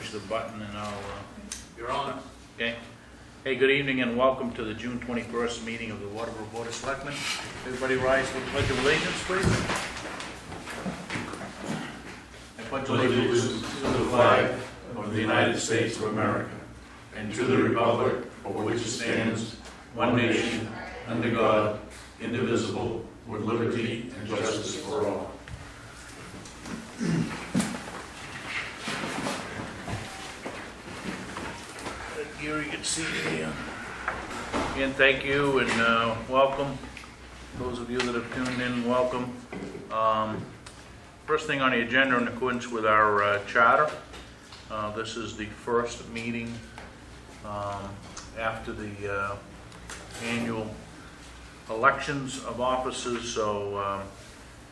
push the button and I'll, You're on. okay. Hey, good evening and welcome to the June 21st meeting of the Waterboro Board of Selectmen. Everybody rise for the Pledge of Allegiance, please. I pledge Allegiance to the flag of the United States of America and to the republic for which it stands, one nation, under God, indivisible, with liberty and justice for all. Here you can see me. Again, thank you and welcome. Those of you that have tuned in, welcome. First thing on the agenda in accordance with our charter, this is the first meeting after the annual elections of officers. So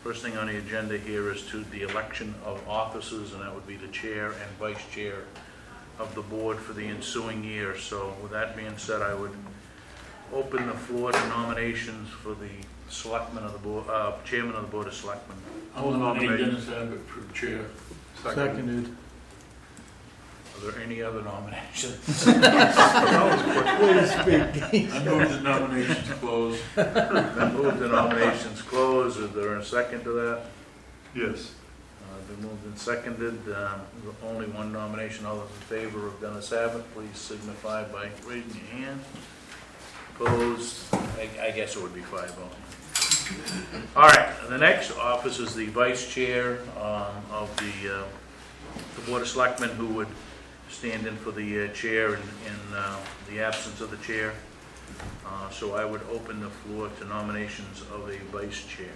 first thing on the agenda here is to the election of officers, and that would be the chair and vice chair of the board for the ensuing year. So with that being said, I would open the floor to nominations for the selectman of the board, chairman of the board of selectmen. I will nominate Dennis Abbott for chair. Seconded. Are there any other nominations? Please speak. I move the nominations closed. I move the nominations closed. Is there a second to that? Yes. Been moved and seconded. Only one nomination. All those in favor of Dennis Abbott, please signify by raising your hand. Opposed? I guess it would be 5-0. All right. The next office is the vice chair of the board of selectmen, who would stand in for the chair in the absence of the chair. So I would open the floor to nominations of a vice chair.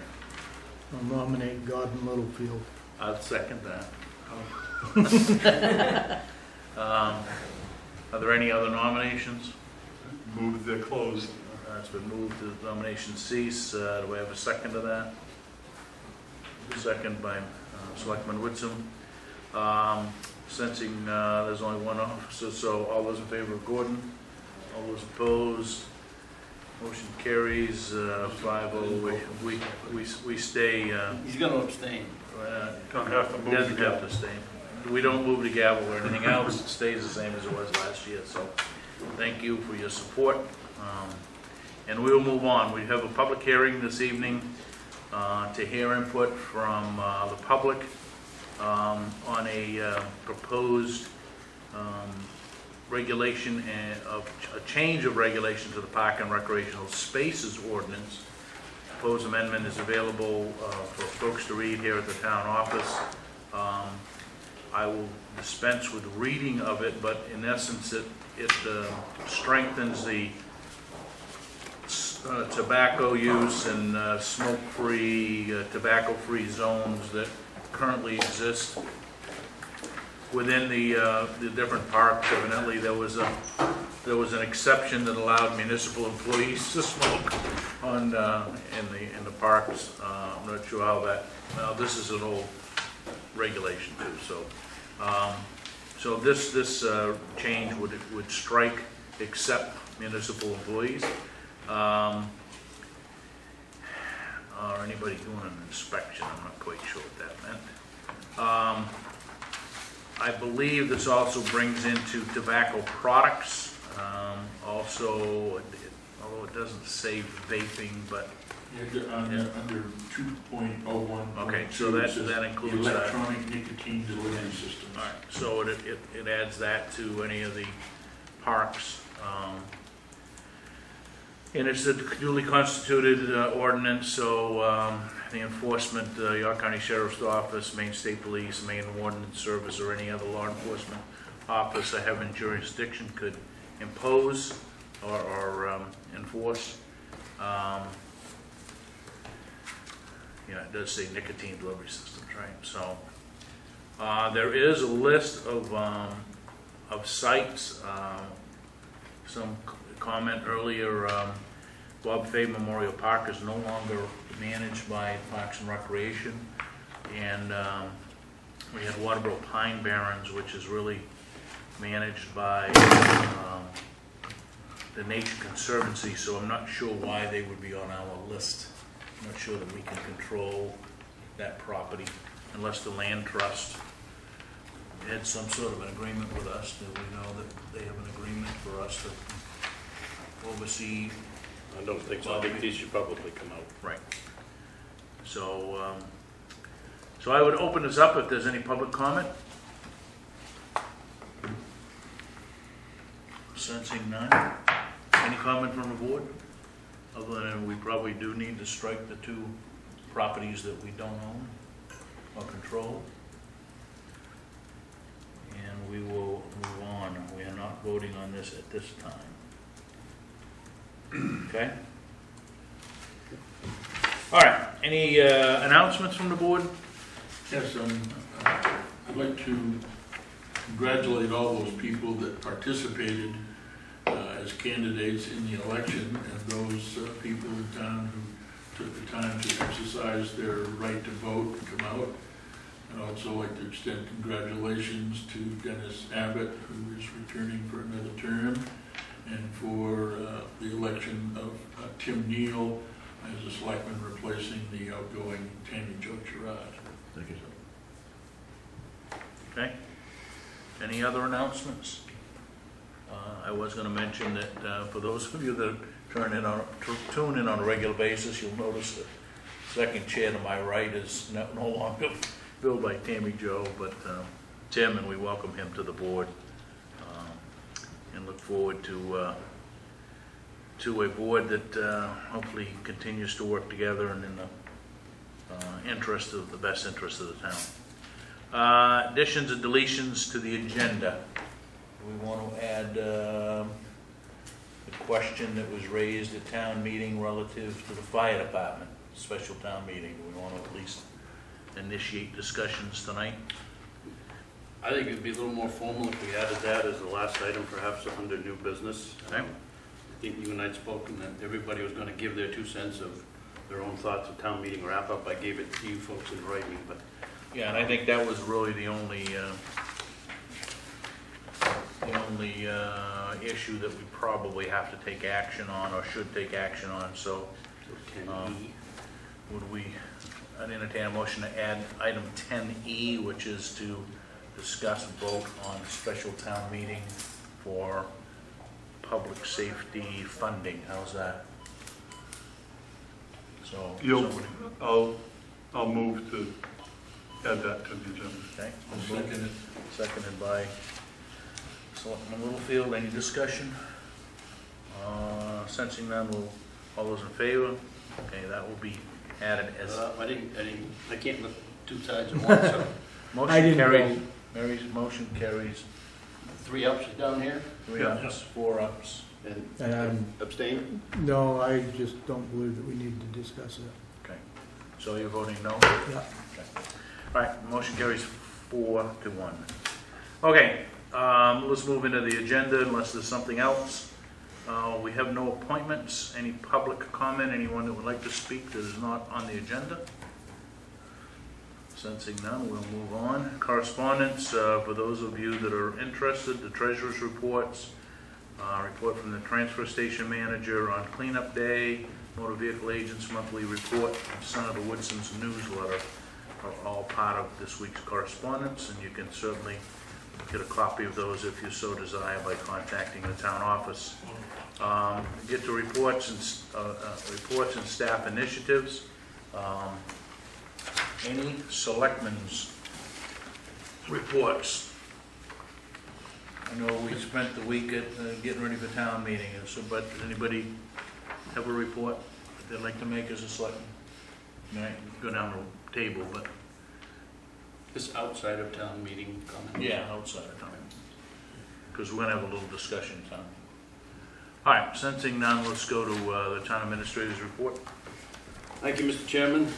I'll nominate Gordon Littlefield. I'll second that. Are there any other nominations? Move the closed. It's been moved to the nomination cease. Do we have a second to that? Second by Selectman Woodsome. Sensing there's only one officer, so all those in favor of Gordon? All those opposed? Motion carries 5-0. We stay. He's going to abstain. Don't have to move Doesn't the have to stay. We don't move the gavel or anything else. It stays the same as it was last year. So thank you for your support. And we will move on. We have a public hearing this evening to hear input from the public on a proposed regulation of a change of regulation to the Park and Recreational Spaces Ordinance. Proposed amendment is available for folks to read here at the town office. I will dispense with reading of it, but in essence it strengthens the tobacco use and smoke-free, tobacco-free zones that currently exist within the different parks. Evidently, there was an exception that allowed municipal employees to smoke on in the parks. I'm not sure how that. Well, this is an old regulation too. So this change would strike except municipal employees. Or anybody doing an inspection. I'm not quite sure what that meant. I believe this also brings into tobacco products. Also, although it doesn't say vaping, but Under 2.01. okay, so that includes electronic nicotine delivery system. All right, so it adds that to any of the parks. And it's a duly constituted ordinance, so the enforcement, York County Sheriff's Office, Maine State Police, Maine Ordnance Service, or any other law enforcement office that have in jurisdiction could impose or enforce. It does say nicotine delivery systems, right? So there is a list of sites. Some comment earlier, Bob Fay Memorial Park is no longer managed by Parks and Recreation, and we had Waterboro Pine Barrens, which is really managed by the Nature Conservancy, so I'm not sure why they would be on our list. I'm not sure that we can control that property unless the land trust had some sort of an agreement with us. Do we know that they have an agreement for us to oversee? I don't think so. I think these should probably come out. Right. So, so I would open this up if there's any public comment. Sensing none. Any comment from the board? Other than we probably do need to strike the two properties that we don't own or control. And we will move on. We are not voting on this at this time. Okay? All right, any announcements from the board? Yes, I'd like to congratulate all those people that participated as candidates in the election, and those people in town who took the time to exercise their right to vote and come out. I'd also like to extend congratulations to Dennis Abbott, who is returning for another term, and for the election of Tim Neal as a selectman, replacing the outgoing Tammy Jo Gerard. Thank you. Okay. Any other announcements? I was going to mention that for those of you that tune in on a regular basis, you'll notice the second chair to my right is no longer filled by Tammy Jo, but Tim, and we welcome him to the board, and look forward to a board that hopefully continues to work together and in the best interest of the town. Additions and deletions to the agenda. We want to add the question that was raised at town meeting relative to the fire department, special town meeting. We want to at least initiate discussions tonight. I think it'd be a little more formal if we added that as the last item, perhaps under new business. Okay. I think you and I had spoken that everybody was going to give their 2 cents of their own thoughts of town meeting wrap up. I gave it to you folks in writing, but Yeah, and I think that was really the only issue that we probably have to take action on, or should take action on. So, would we? I'd entertain a motion to add item 10E, which is to discuss vote on special town meeting for public safety funding. How's that? So, I'll move to add that to the agenda. okay. Seconded by Selectman Littlefield. Any discussion? Sensing none, all those in favor? Okay, that will be added as. I can't look 2 sides at once. So Motion carries. Mary's motion carries. 3 ups down here 3 ups, 4 ups. and abstain. No, I just don't believe that we need to discuss it. Okay. So you're voting no? Yeah. Okay. All right, motion carries 4-1. Okay, let's move into the agenda unless there's something else. We have no appointments. Any public comment? Anyone that would like to speak that is not on the agenda? Sensing none, we'll move on. Correspondence, for those of you that are interested, the treasurer's reports, report from the transfer station manager on cleanup day, motor vehicle agent's monthly report, and Senator Woodson's newsletter are all part of this week's correspondence, and you can certainly get a copy of those if you so desire by contacting the town office. Get to reports and staff initiatives. Any selectmen's reports? I know we spent the week at getting ready for town meeting, so, but does anybody have a report that they'd like to make as a selectman? I mean, I can go down the table, but. This outside of town meeting comment. Yeah, outside of town. Because we're gonna have a little discussion time. All right, sensing none, let's go to the town administrator's report. Thank you, Mr. Chairman.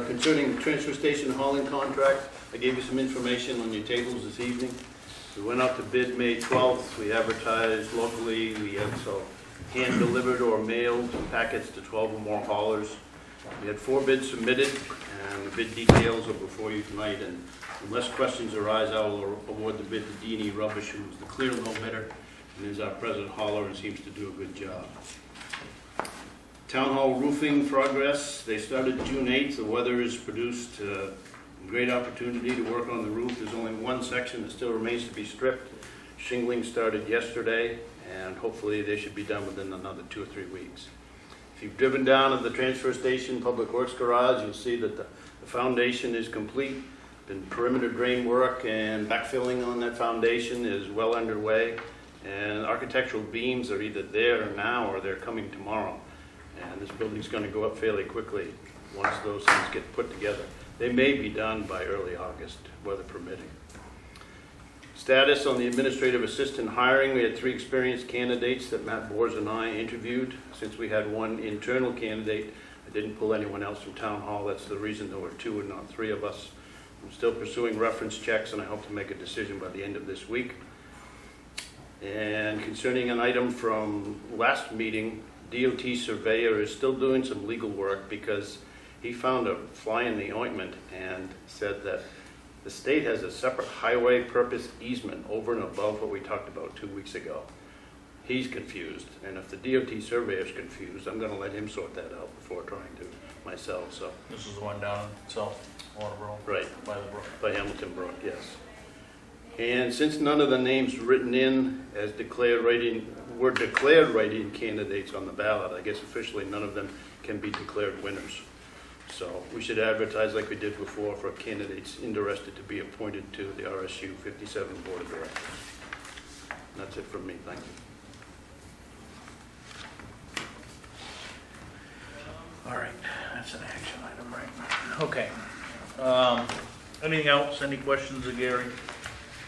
Concerning the transfer station hauling contract, I gave you some information on your tables this evening. We went out to bid May 12th. We advertised locally. We had so hand-delivered or mailed packets to 12 or more haulers. We had 4 bids submitted, and the bid details are before you tonight. And unless questions arise, I will award the bid to D&E Rubbish, who is the clear low bidder and is our present hauler and seems to do a good job. Town Hall roofing progress. They started June 8th. The weather has produced Great opportunity to work on the roof. There's only one section that still remains to be stripped. Shingling started yesterday, and hopefully they should be done within another 2 or 3 weeks. If you've driven down to the transfer station, Public Works Garage, you'll see that the foundation is complete. Been perimeter drain work and backfilling on that foundation is well underway. And architectural beams are either there now or they're coming tomorrow. And this building's going to go up fairly quickly once those things get put together. They may be done by early August, weather permitting. Status on the administrative assistant hiring. We had 3 experienced candidates that Matt Bors and I interviewed. Since we had 1 internal candidate, I didn't pull anyone else from Town Hall. That's the reason there were 2 and not 3 of us. I'm still pursuing reference checks, and I hope to make a decision by the end of this week. And concerning an item from last meeting, DOT surveyor is still doing some legal work because he found a fly in the ointment and said that the state has a separate highway purpose easement over and above what we talked about 2 weeks ago. He's confused, and if the DOT surveyor is confused, I'm going to let him sort that out before trying to myself. So This is the one down in South Waterboro? Right. By the brook? by Hamilton Brook, yes. And since none of the names written in as were declared write-in candidates on the ballot, I guess officially none of them can be declared winners. So we should advertise like we did before for candidates interested to be appointed to the RSU 57 Board of Directors. And that's it from me. Thank you. All right, that's an action item, right? Okay. Anything else? Any questions of Gary?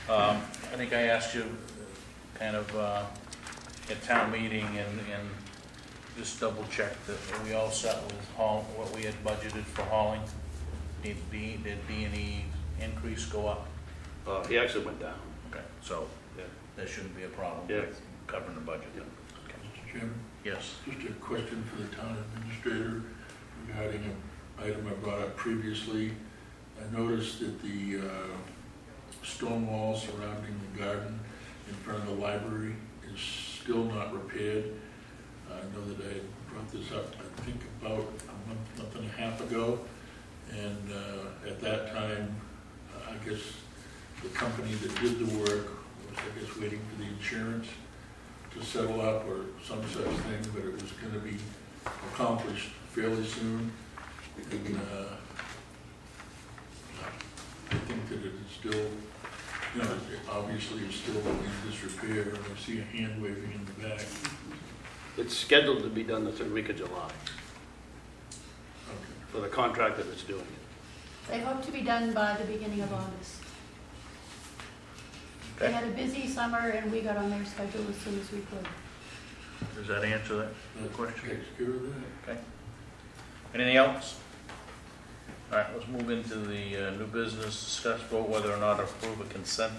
I think I asked you kind of at town meeting and just double check that we all set with what we had budgeted for hauling. Did B&E increase go up? He actually went down. Okay, so Yeah. there shouldn't be a problem Yeah. with covering the budget. Yeah. Mr. Chairman, Yes. just a question for the town administrator regarding an item I brought up previously. I noticed that the stone wall surrounding the garden in front of the library is still not repaired. I know that I brought this up, I think, about a month and a half ago. And at that time, I guess the company that did the work was, I guess, waiting for the insurance to settle up or some such thing, but it was going to be accomplished fairly soon. And I think that it is still, you know, obviously it's still in disrepair, and I see a hand waving in the back. It's scheduled to be done the 3rd week of July Okay. for the contractor that's doing it. They hope to be done by the beginning of August. They Okay. had a busy summer and we got on their schedule as soon as we could. Does that answer that That question? takes care of that. Okay. Anything else? All right, let's move into the new business. Discuss vote whether or not approve a consent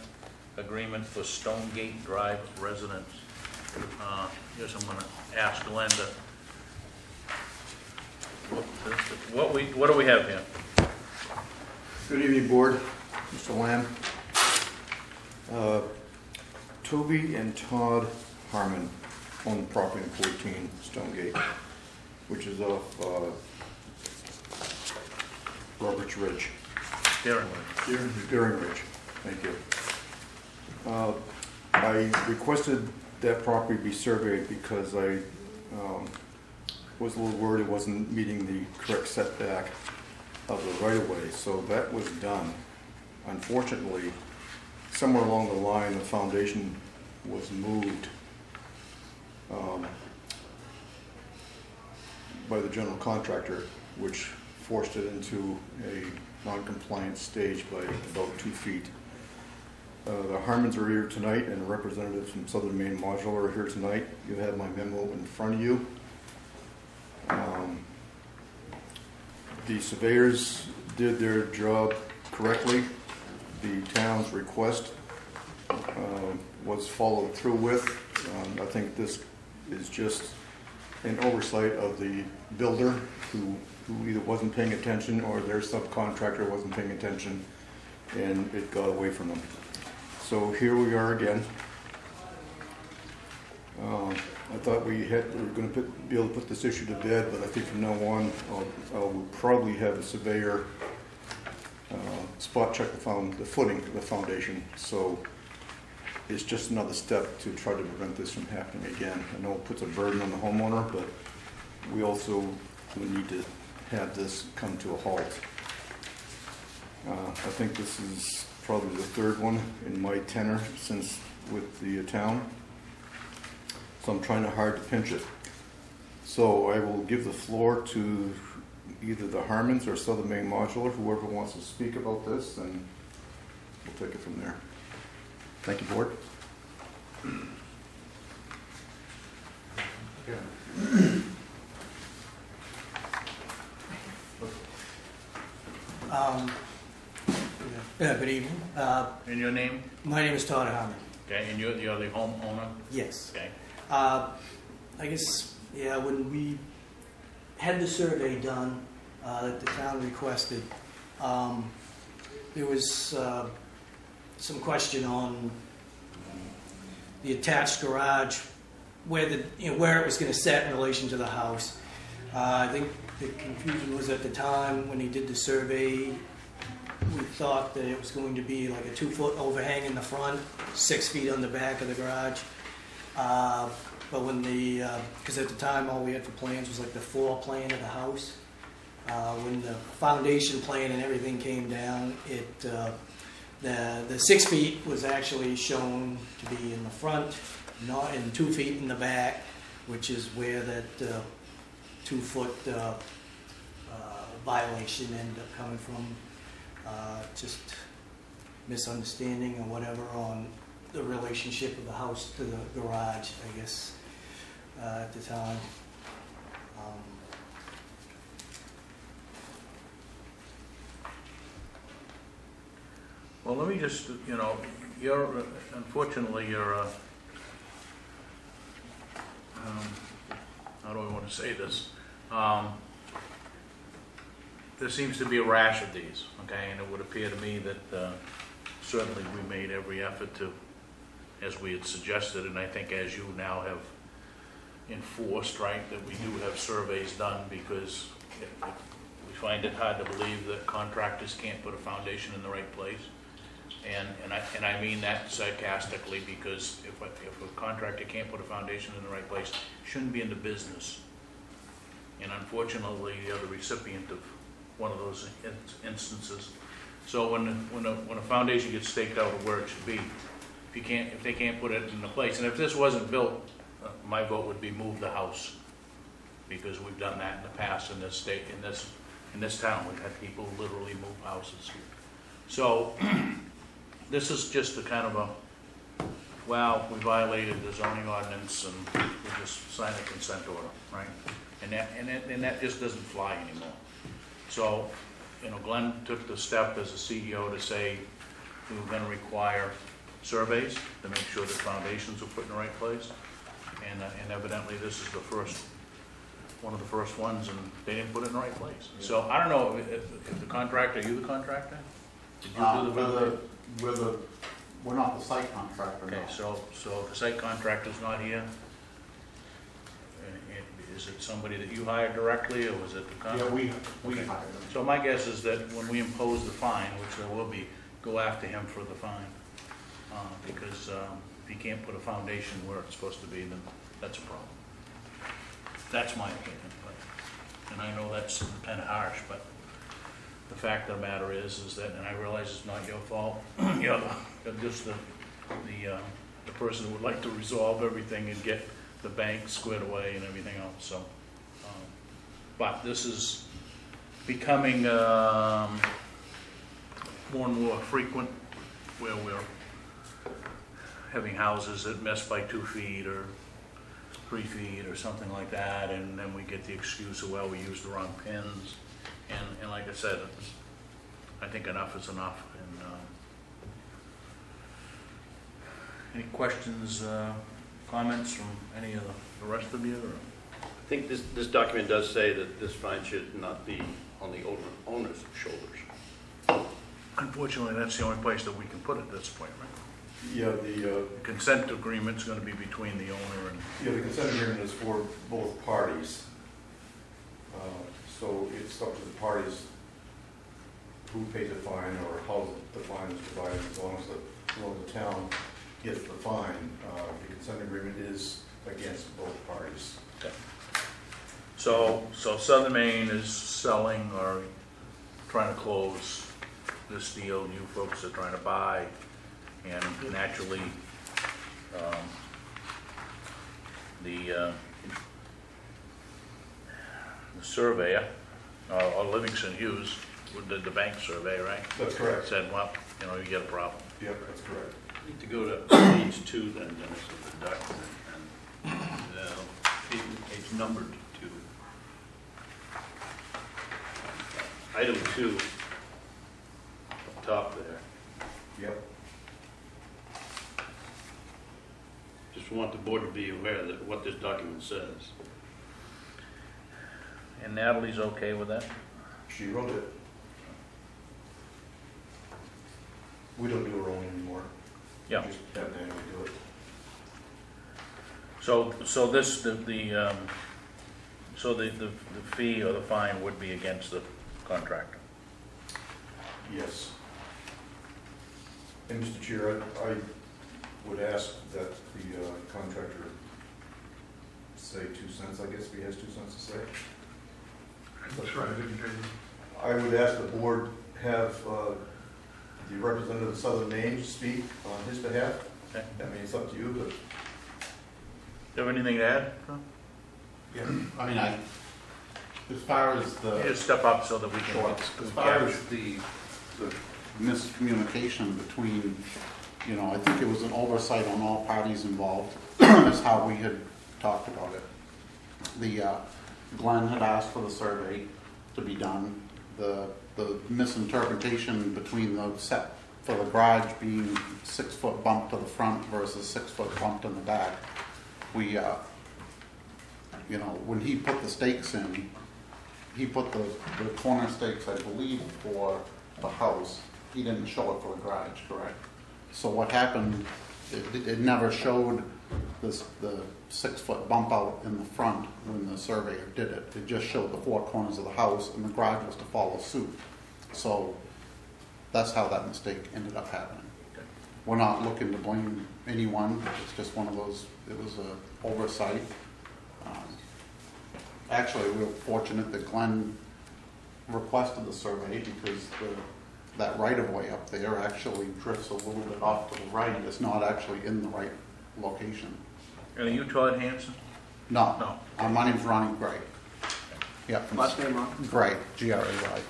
agreement for Stonegate Drive residents. Guess I'm going to ask Linda. What do we have here? Good evening, Board. Mr. Lamb. Toby and Todd Harmon own the property in 14 Stonegate, which is off Roberts Ridge. Darren. Deering Ridge, thank you. I requested that property be surveyed because I was a little worried it wasn't meeting the correct setback of the right-of-way, so that was done. Unfortunately, somewhere along the line, the foundation was moved by the general contractor, which forced it into a non-compliant stage by about 2 feet. The Harmons are here tonight, and representatives from Southern Maine Modular are here tonight. You have my memo in front of you. The surveyors did their job correctly. The town's request was followed through with. I think this is just an oversight of the builder who either wasn't paying attention or their subcontractor wasn't paying attention, and it got away from them. So here we are again. I thought we were going to be able to put this issue to bed, but I think from now on, I will probably have a surveyor spot check the footing of the foundation. So it's just another step to try to prevent this from happening again. I know it puts a burden on the homeowner, but we also need to have this come to a halt. I think this is probably the third one in my tenure since with the town. So I'm trying hard to pinch it. So I will give the floor to either the Harmons or Southern Maine Modular, whoever wants to speak about this, and we'll take it from there. Thank you, Board. Good evening. And your name? My name is Todd Harmon. Okay, and you're the homeowner? Yes. Okay. I guess, yeah, when we had the survey done that the town requested, there was some question on the attached garage, where it was going to set in relation to the house. I think the confusion was at the time when he did the survey, we thought that it was going to be like a 2-foot overhang in the front, 6 feet on the back of the garage. But when because at the time all we had for plans was like the floor plan of the house. When the foundation plan and everything came down, the 6 feet was actually shown to be in the front, not in 2 feet in the back, which is where that 2-foot violation ended up coming from. Just misunderstanding or whatever on the relationship of the house to the garage, I guess, at the time. Well, let me just, unfortunately, you're, how do I want to say this? There seems to be a rash of these, okay, and it would appear to me that certainly we made every effort to, as we had suggested, and I think as you now have enforced, right, that we do have surveys done, because we find it hard to believe that contractors can't put a foundation in the right place. And I mean that sarcastically, because if a contractor can't put a foundation in the right place, shouldn't be in the business. And unfortunately, you're the recipient of one of those instances. So when a foundation gets staked out of where it should be, if they can't put it in the place, and if this wasn't built, my vote would be move the house, because we've done that in the past in this state, in this town. We've had people literally move houses. So this is just a kind of a, well, we violated the zoning ordinance and we just signed a consent order, right? And that just doesn't fly anymore. So, Glenn took the step as a CEO to say we were going to require surveys to make sure that foundations were put in the right place. And evidently this is one of the first ones, and they didn't put it in the right place. So I don't know if the contractor, are you the contractor? Did you do the we're not the site contractor. Okay, no. so the site contractor's not here? Is it somebody that you hired directly, or was it the contractor? Yeah, we Okay. hired them. So my guess is that when we impose the fine, which there will be, go after him for the fine. Because if he can't put a foundation where it's supposed to be, then that's a problem. That's my opinion. And I know that's kind of harsh, but the fact of the matter is that, and I realize it's not your fault, you're just the person who would like to resolve everything and get the bank squared away and everything else. So, but this is becoming more and more frequent, where we're having houses that miss by 2 feet or 3 feet or something like that, and then we get the excuse of, well, we used the wrong pins. And like I said, I think enough is enough. And any questions, comments from any of the rest of you? Or? I think this document does say that this fine should not be on the owner's shoulders. Unfortunately, that's the only place that we can put it at this point, right? Yeah, the Consent agreement's going to be between the owner and. the consent agreement is for both parties. So it's up to the parties who pays the fine or how the fine is divided, as long as the town gets the fine. The consent agreement is against both parties. So Southern Maine is selling or trying to close this deal, you folks are trying to buy, and naturally, the surveyor, or Livingston Hughes, who did the bank survey, right? That's correct. Said, well, you know, you get a problem. Yep, that's correct. Need to go to page 2 then, Dennis, of the document, and page numbered 2. Item 2, up top there. Yep. Just want the board to be aware that what this document says. And Natalie's okay with that? She wrote it. We don't do our own anymore. Yeah. Just have Danny do it. So this, the fee or the fine would be against the contractor? Yes. And Mr. Chair, I would ask that the contractor say 2 cents, I guess, if he has 2 cents to say. That's right, I didn't hear you. I would ask the board have the representative of Southern Maine speak on his behalf. Okay. I mean, it's up to you, but. Do you have anything to add, Tom? Yeah, I mean, as far as You just step up so that we can. Sure. As far as the miscommunication between, you know, I think it was an oversight on all parties involved, is how we had talked about it. Glenn had asked for the survey to be done. The misinterpretation between the set for the garage being 6 foot bump to the front versus 6 foot bump in the back. We, you know, when he put the stakes in, he put the corner stakes, I believe, for the house. He didn't show it for the garage, correct? So what happened, it never showed the 6 foot bump out in the front when the surveyor did it. It just showed the 4 corners of the house, and the garage was to follow suit. So that's how that mistake ended up happening. Okay. We're not looking to blame anyone. It's just one of those, it was an oversight. Actually, we were fortunate that Glenn requested the survey because that right-of-way up there actually drifts a little bit off to the right. It's not actually in the right location. And are you Todd Hanson? No. No. My name's Ronnie Gray. Yeah. Last name, Ron? Gray, G-R-A-Y.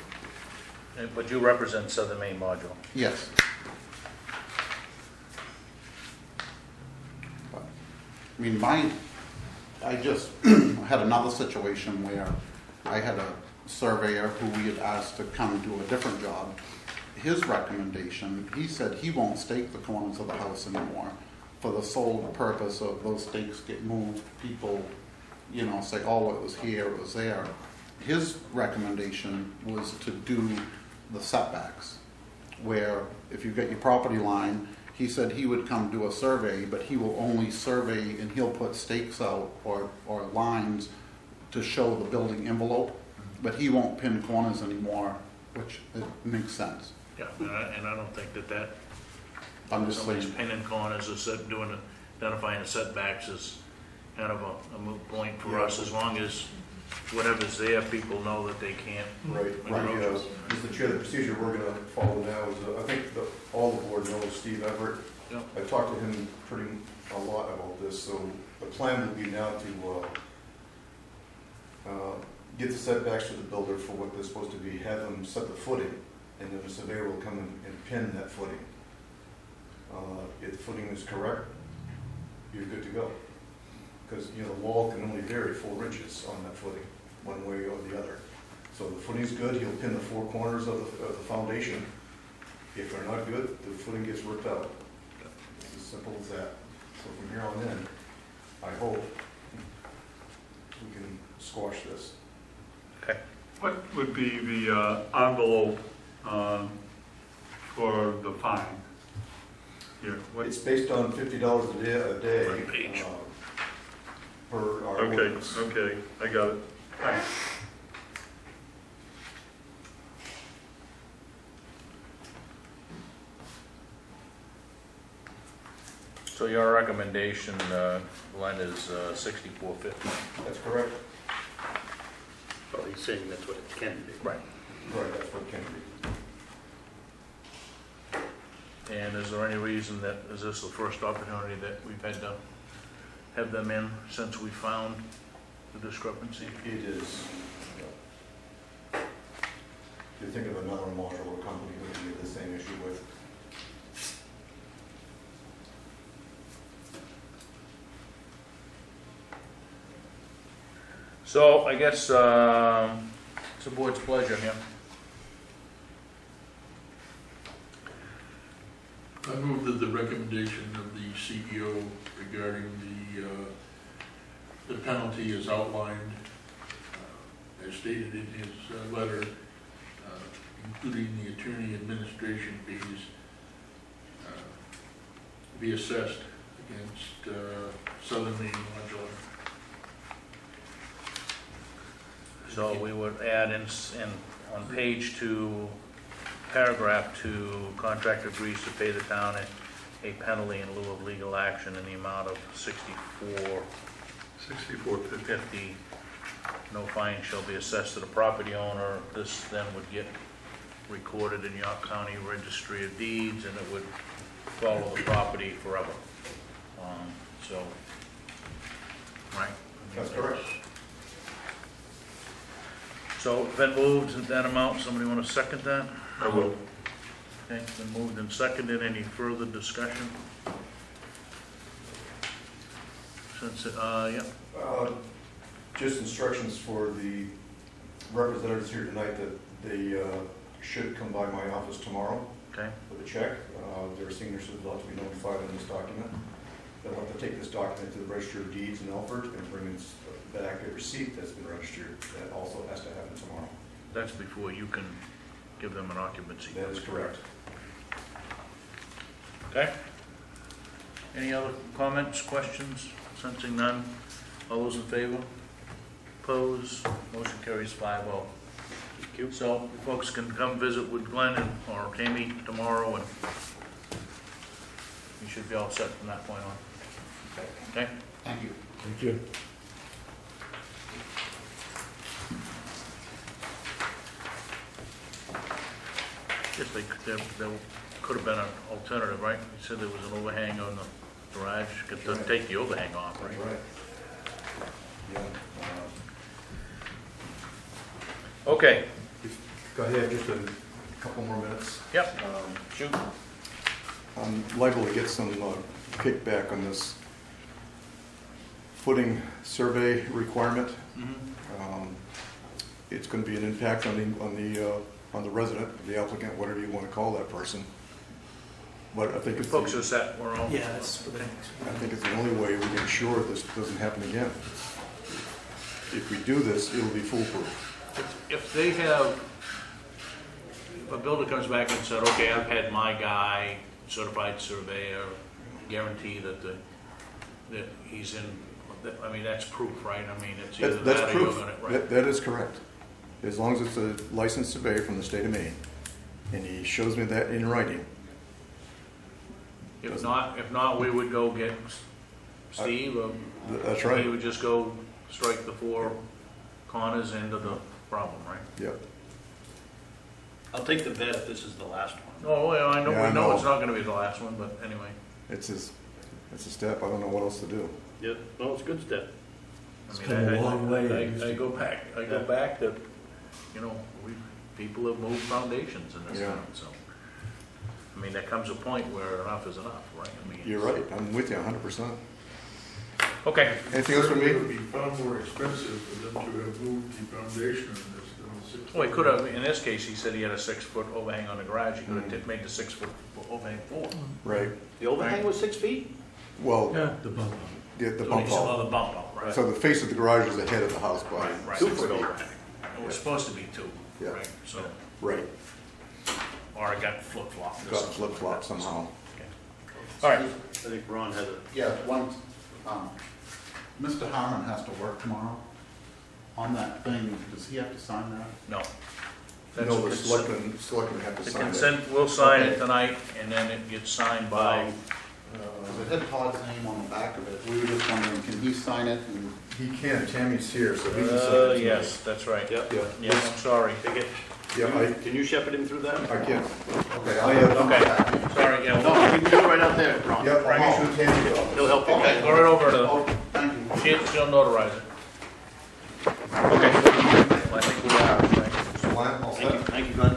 But you represent Southern Maine Module. Yes. But, I mean, I just had another situation where I had a surveyor who we had asked to come do a different job. His recommendation, he said he won't stake the corners of the house anymore for the sole purpose of those stakes get moved. People, you know, say, oh, it was here, it was there. His recommendation was to do the setbacks, where if you get your property line, he said he would come do a survey, but he will only survey and he'll put stakes out or lines to show the building envelope, but he won't pin corners anymore, which it makes sense. Yeah, and I don't think that I'm just somebody's saying, pinning corners or identifying the setbacks is kind of a moot point for us, as long as whatever's there, people know that they can't. Right. Mr. Chair, the procedure we're going to follow now is, I think all the board knows Steve Everett. Yep. I talked to him a lot about this, so the plan would be now to get the setbacks to the builder for what they're supposed to be, have them set the footing, and then the surveyor will come and pin that footing. If the footing is correct, you're good to go. Because, you know, the wall can only vary 4 inches on that footing, one way or the other. So the footing's good, he'll pin the 4 corners of the foundation. If they're not good, the footing gets ripped out. It's as simple as that. So from here on in, I hope we can squash this. Okay. What would be the envelope for the fine? Here, what? It's based on $50 a day. Front page. Per our Okay, ordinance. okay, I got it. Thanks. So your recommendation, Glenn, is $64.50? That's correct. Well, he's saying that's what it can be. Right. Right, that's what can be. And is there any reason that, is this the first opportunity that we've had to have them in since we found the discrepancy? It is. You think of another modular company we can get the same issue with. So I guess it's the board's pleasure here. I move that the recommendation of the CEO regarding the penalty is outlined, as stated in his letter, including the attorney administration fees, be assessed against Southern Maine Modular. So we would add in on page 2, paragraph 2, contractor agrees to pay the town a penalty in lieu of legal action in the amount of $64.50. No fine shall be assessed to the property owner. This then would get recorded in York County Registry of Deeds, and it would follow the property forever. So, right? That's correct. So it's been moved at that amount. Somebody want to second that? I will. Okay, it's been moved and seconded. Any further discussion? Since, yeah. Just instructions for the representatives here tonight that they should come by my office tomorrow Okay. with a check. Their signatures will have to be notified in this document. They'll have to take this document to the Register of Deeds in Elford and bring us back a receipt that's been registered. That also has to happen tomorrow. That's before you can give them an occupancy. That is correct. Okay? Any other comments, questions? Sensing none. All those in favor? Opposed? Motion carries 5-0. Thank you. So you folks can come visit with Glenn or Tammy tomorrow, and you should be all set from that point on. Okay? Thank you. Thank you. Yes, there could have been an alternative, right? You said there was an overhang on the garage. Could take the overhang off, right? Right. Yeah. Okay. Go ahead, just a couple more minutes. Yep. Shoot. I'm liable to get some kickback on this footing survey requirement. It's going to be an impact on the resident, the applicant, whatever you want to call that person. But I think it's Folks are set. We're all. Yeah, that's for the next I think it's the only way we can ensure this doesn't happen again. If we do this, it'll be foolproof. If they have, if a builder comes back and said, okay, I've had my guy, certified surveyor, guarantee that he's in, I mean, that's proof, right? I mean, it's either That's that or you're proof. gonna, right? That is correct. As long as it's a licensed surveyor from the state of Maine, and he shows me that in writing. If not, we would go get Steve, or That's he right. would just go strike the 4 corners into the problem, right? Yep. I'll take the bet if this is the last one. Oh, well, I know, Yeah, I we know know. it's not gonna be the last one, but anyway. It's a step. I don't know what else to do. Yep, well, it's a good step. I mean, come a long way. I go back that, you know, people have moved foundations in this Yeah. town, so. I mean, there comes a point where enough is enough, right? I mean, You're right. I'm with you 100%. Okay, Anything else from It me? would be far more expensive for them to have moved the foundation on this than the 6. well, he could have, in this case, he said he had a 6-foot overhang on the garage, he could have made the 6-foot overhang 4. Right. The overhang was 6 feet? Well, Yeah, the bump. the So bump he saw out. the bump out, right? So the face of the garage is ahead of the house by Right. 2 6 foot feet. overhang. It was supposed to be 2, Yeah. right? So, Right. or it got flip-flopped or Got something. flip-flopped somehow. All right, I think Ron had a, Yeah, Mr. Harmon has to work tomorrow. On that thing, does he have to sign that? no. No, the consent. selectmen have to The sign it. consent, we'll sign it Okay. tonight, and then it gets signed by It had Todd's name on the back of it. We were just wondering, can he sign it? And He can, Tammy's here, so he can sign it tonight. Yes, that's right. Yep. Yeah, Yeah, I'm sorry. Take it. yeah, Can you shepherd him through that? I can. Okay, I'll have Okay, sorry, yeah. No, you can do it right out there, Ron. Yep, I'll make sure Tammy does. He'll help you. Okay. Go right over to, Oh, thank you. she'll notarize it. Okay. Well, I think we are, right? So Lyle, all set? Thank you, Glenn.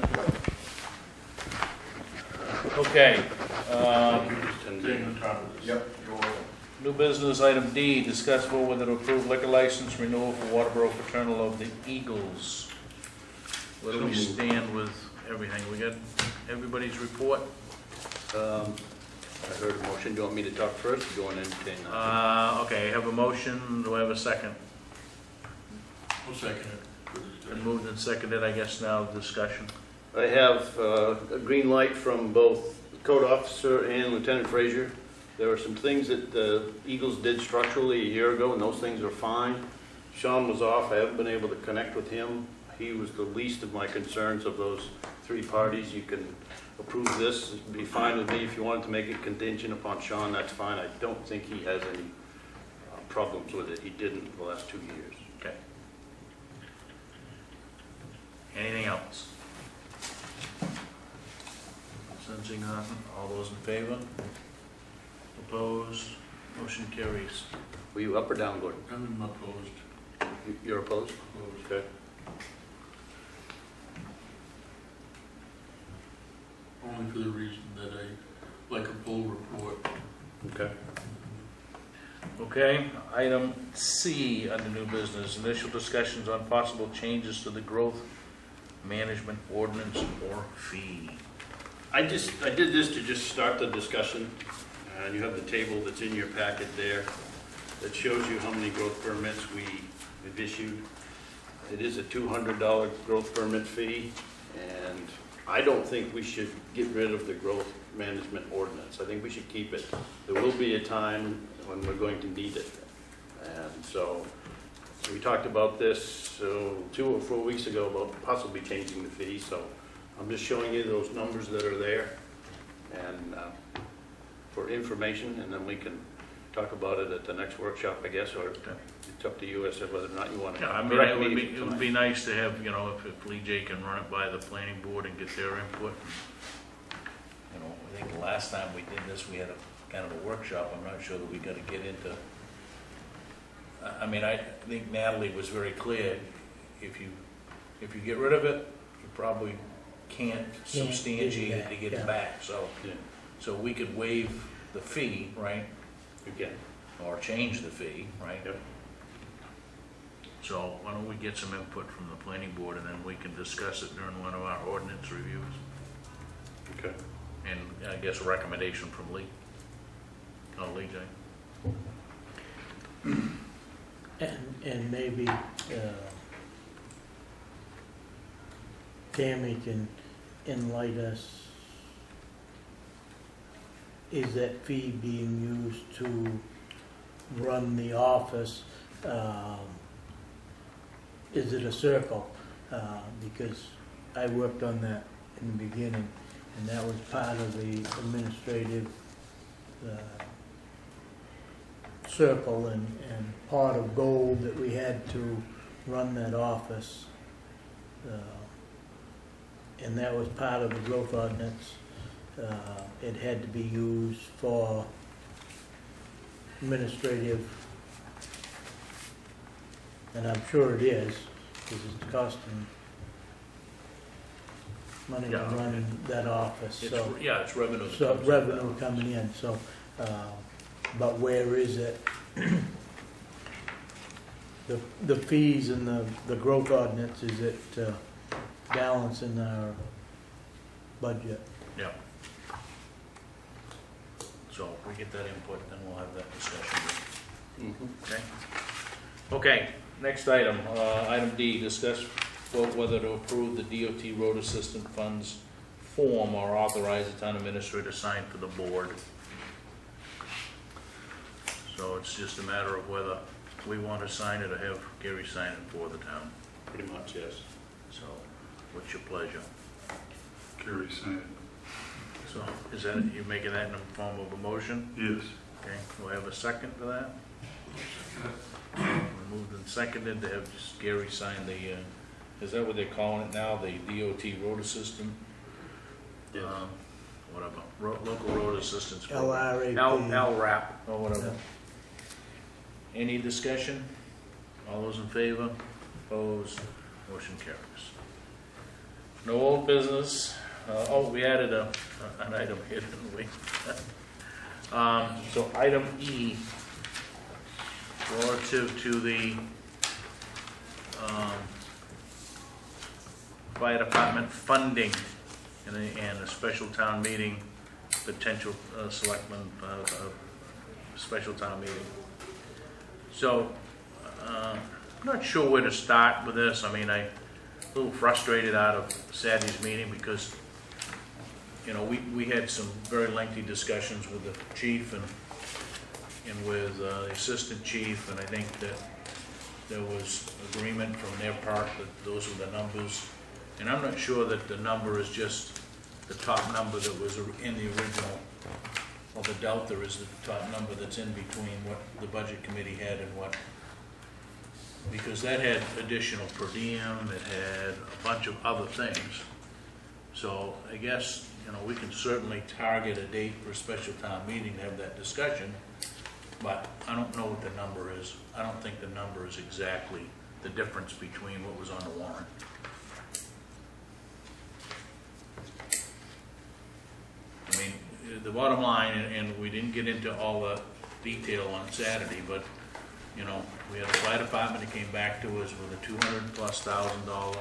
Okay, Staying on top of this. Yep, you're welcome. new business, item D, discuss vote whether to approve liquor license renewal for Waterboro Fraternal of the Eagles. Where do we stand with everything? We got everybody's report? I heard a motion. Do you want me to talk first, or do you want to entertain that? Okay, I have a motion, do I have a second? I'll second it. Been moved and seconded, I guess now discussion. I have a green light from both the code officer and Lieutenant Frazier. There were some things that the Eagles did structurally a year ago, and those things are fine. Sean was off. I haven't been able to connect with him. He was the least of my concerns of those three parties. You can approve this. It'd be fine with me. If you wanted to make it contingent upon Sean, that's fine. I don't think he has any problems with it. He didn't the last 2 years. Okay. Anything else? Sensing nothing, all those in favor? Opposed? Motion carries. Were you up or down, Gordon? I'm opposed. You're opposed? Opposed. Okay. Only for the reason that I like a full report. Okay. Okay, item C under new business, initial discussions on possible changes to the Growth Management Ordinance or fee. I did this to just start the discussion, and you have the table that's in your packet there that shows you how many growth permits we've issued. It is a $200 growth permit fee, and I don't think we should get rid of the Growth Management Ordinance. I think we should keep it. There will be a time when we're going to need it. And so we talked about this 2 or 4 weeks ago about possibly changing the fee. So I'm just showing you those numbers that are there and for information, and then we can talk about it at the next workshop, I guess, or it's up to you as to whether or not you want to. Yeah, I mean, it would be nice to have, if Lee J can run it by the planning board and get their input. I think the last time we did this, we had a kind of a workshop. I'm not sure that we got to get into. I mean, I think Natalie was very clear. If you get rid of it, you probably can't substantiate it to get it back. So, Yeah. so we could waive the fee, right? You can. Or change the fee, right? Yep. So why don't we get some input from the planning board, and then we can discuss it during one of our ordinance reviews. Okay. And I guess a recommendation from Lee. Oh, Lee J. And maybe Tammy can enlighten us. Is that fee being used to run the office? Is it a circle? Because I worked on that in the beginning, and that was part of the administrative circle and pot of gold that we had to run that office. And that was part of the growth ordinance. It had to be used for administrative, and I'm sure it is, because it's costing money to run that office. So, It's revenue. that so comes revenue from that. coming in, so, but where is it? The fees and the growth ordinance, is it balancing our budget? Yeah. So if we get that input, then we'll have that discussion. Mm-hmm. Okay? Okay, next item, item D, discuss vote whether to approve the DOT Road Assistant Funds form or authorize the town administrator to sign for the board. So it's just a matter of whether we want to sign it or have Gary sign it for the town. Pretty much, yes. So what's your pleasure? Gary sign it. So is that, you making that in the form of a motion? Yes. Okay, do I have a second to that? Moved and seconded to have Gary sign the, is that what they're calling it now, the DOT road assistant? Yes. Whatever, local road assistance. LRAP. LRAP, or whatever. Any discussion? All those in favor? Opposed? Motion carries. No old business. We added an item here, didn't we? So item E, relative to the fire department funding and a special town meeting, potential selectmen, special town meeting. So, I'm not sure where to start with this. I mean, I'm a little frustrated out of Saturday's meeting because, you know, we had some very lengthy discussions with the chief and with the assistant chief, and I think that there was agreement from their part that those were the numbers. And I'm not sure that the number is just the top number that was in the original, or the delta is the top number that's in between what the budget committee had and what, because that had additional per diem, it had a bunch of other things. So I guess, you know, we can certainly target a date for a special town meeting to have that discussion, but I don't know what the number is. I don't think the number is exactly the difference between what was on the warrant. I mean, the bottom line, and we didn't get into all the detail on Saturday, but, you know, we had a fire department that came back to us with a $200,000+,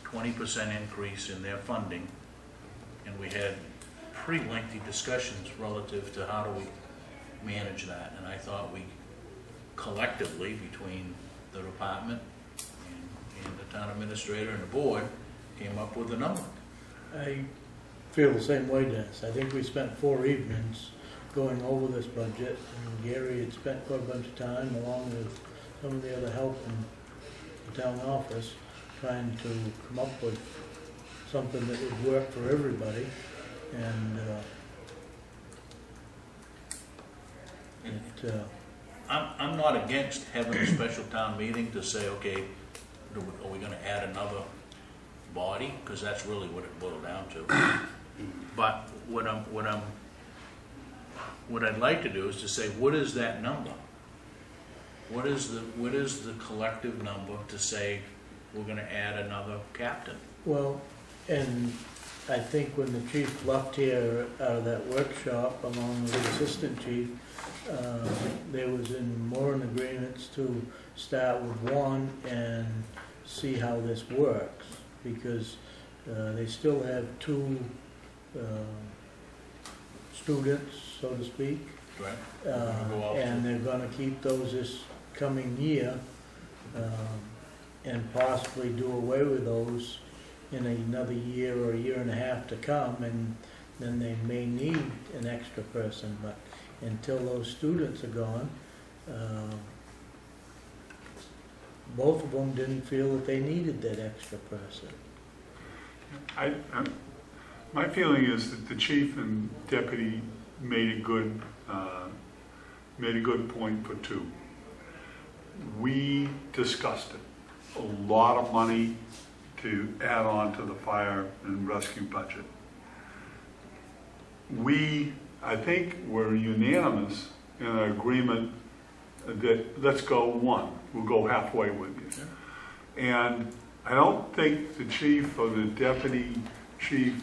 20% increase in their funding, and we had pretty lengthy discussions relative to how do we manage that, and I thought we collectively, between the department and the town administrator and the board, came up with a number. I feel the same way, Dennis. I think we spent 4 evenings going over this budget, and Gary had spent quite a bunch of time, along with some of the other help in the town office, trying to come up with something that would work for everybody. And I'm not against having a special town meeting to say, okay, are we gonna add another body? Because that's really what it boiled down to. But what I'd like to do is to say, what is that number? What is the collective number to say we're gonna add another captain? well, and I think when the chief left here out of that workshop, along with the assistant chief, there was more in agreements to start with one and see how this works, because they still have 2 students, so to speak, Right. and they're gonna keep those this coming year, and possibly do away with those in another year or a year and a half to come, and then they may need an extra person, but until those students are gone, both of them didn't feel that they needed that extra person. My feeling is that the chief and deputy made a good point for 2. We discussed it. A lot of money to add on to the fire and rescue budget. I think we're unanimous in our agreement that let's go 1. We'll go halfway with you. Yeah. And I don't think the chief or the deputy chief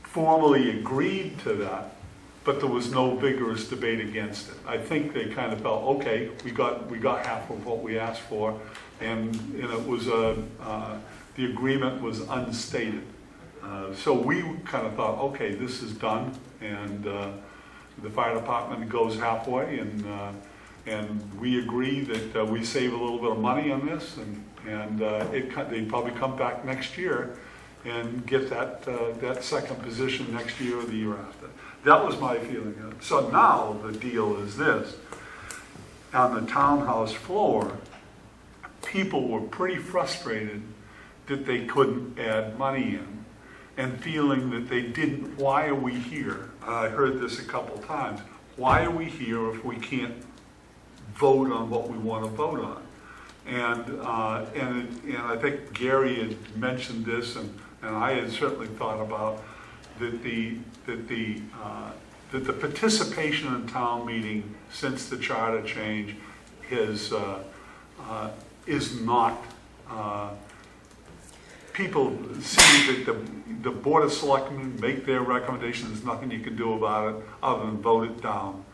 formally agreed to that, but there was no vigorous debate against it. I think they kind of felt, okay, we got half of what we asked for, and it was the agreement was unstated. So we kind of thought, okay, this is done, and the fire department goes halfway, and we agree that we save a little bit of money on this, and they probably come back next year and get that second position next year or the year after. That was my feeling. So now the deal is this. On the townhouse floor, people were pretty frustrated that they couldn't add money in. and feeling that they didn't, why are we here? I heard this a couple times. Why are we here if we can't vote on what we want to vote on? And I think Gary had mentioned this, and I had certainly thought about that the participation in town meeting since the charter change is not. People see that the Board of Selectmen make their recommendations. There's nothing you can do about it other than vote it down.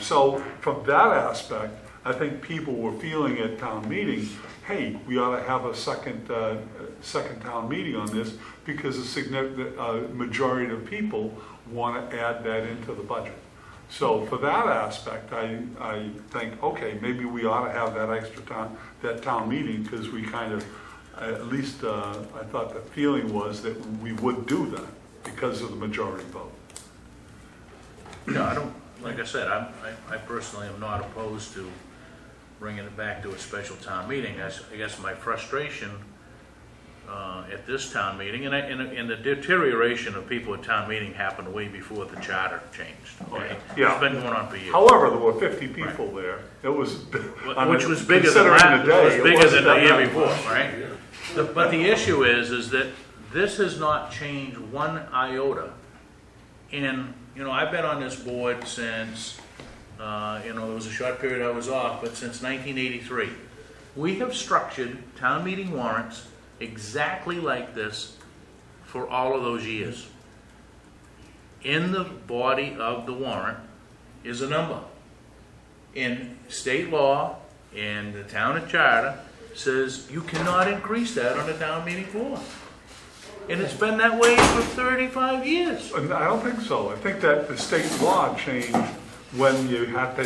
So from that aspect, I think people were feeling at town meeting, hey, we ought to have a second town meeting on this because a significant majority of people want to add that into the budget. So for that aspect, I think, okay, maybe we ought to have that town meeting because we kind of, at least I thought the feeling was that we would do that because of the majority vote. No, I don't, like I said, I personally am not opposed to bringing it back to a special town meeting. I guess my frustration at this town meeting, and the deterioration of people at town meeting happened way before the charter changed. Okay? Yeah. It's been going on for years. However, there were 50 people there. It was, Which was bigger than considering the day, was bigger than the that year much. before, right? But the issue is that this has not changed one iota. And, I've been on this board since, there was a short period I was off, but since 1983. We have structured town meeting warrants exactly like this for all of those years. In the body of the warrant is a number. In state law, in the town charter, says you cannot increase that on the town meeting floor. And it's been that way for 35 years. And I don't think so. I think that the state law changed when you had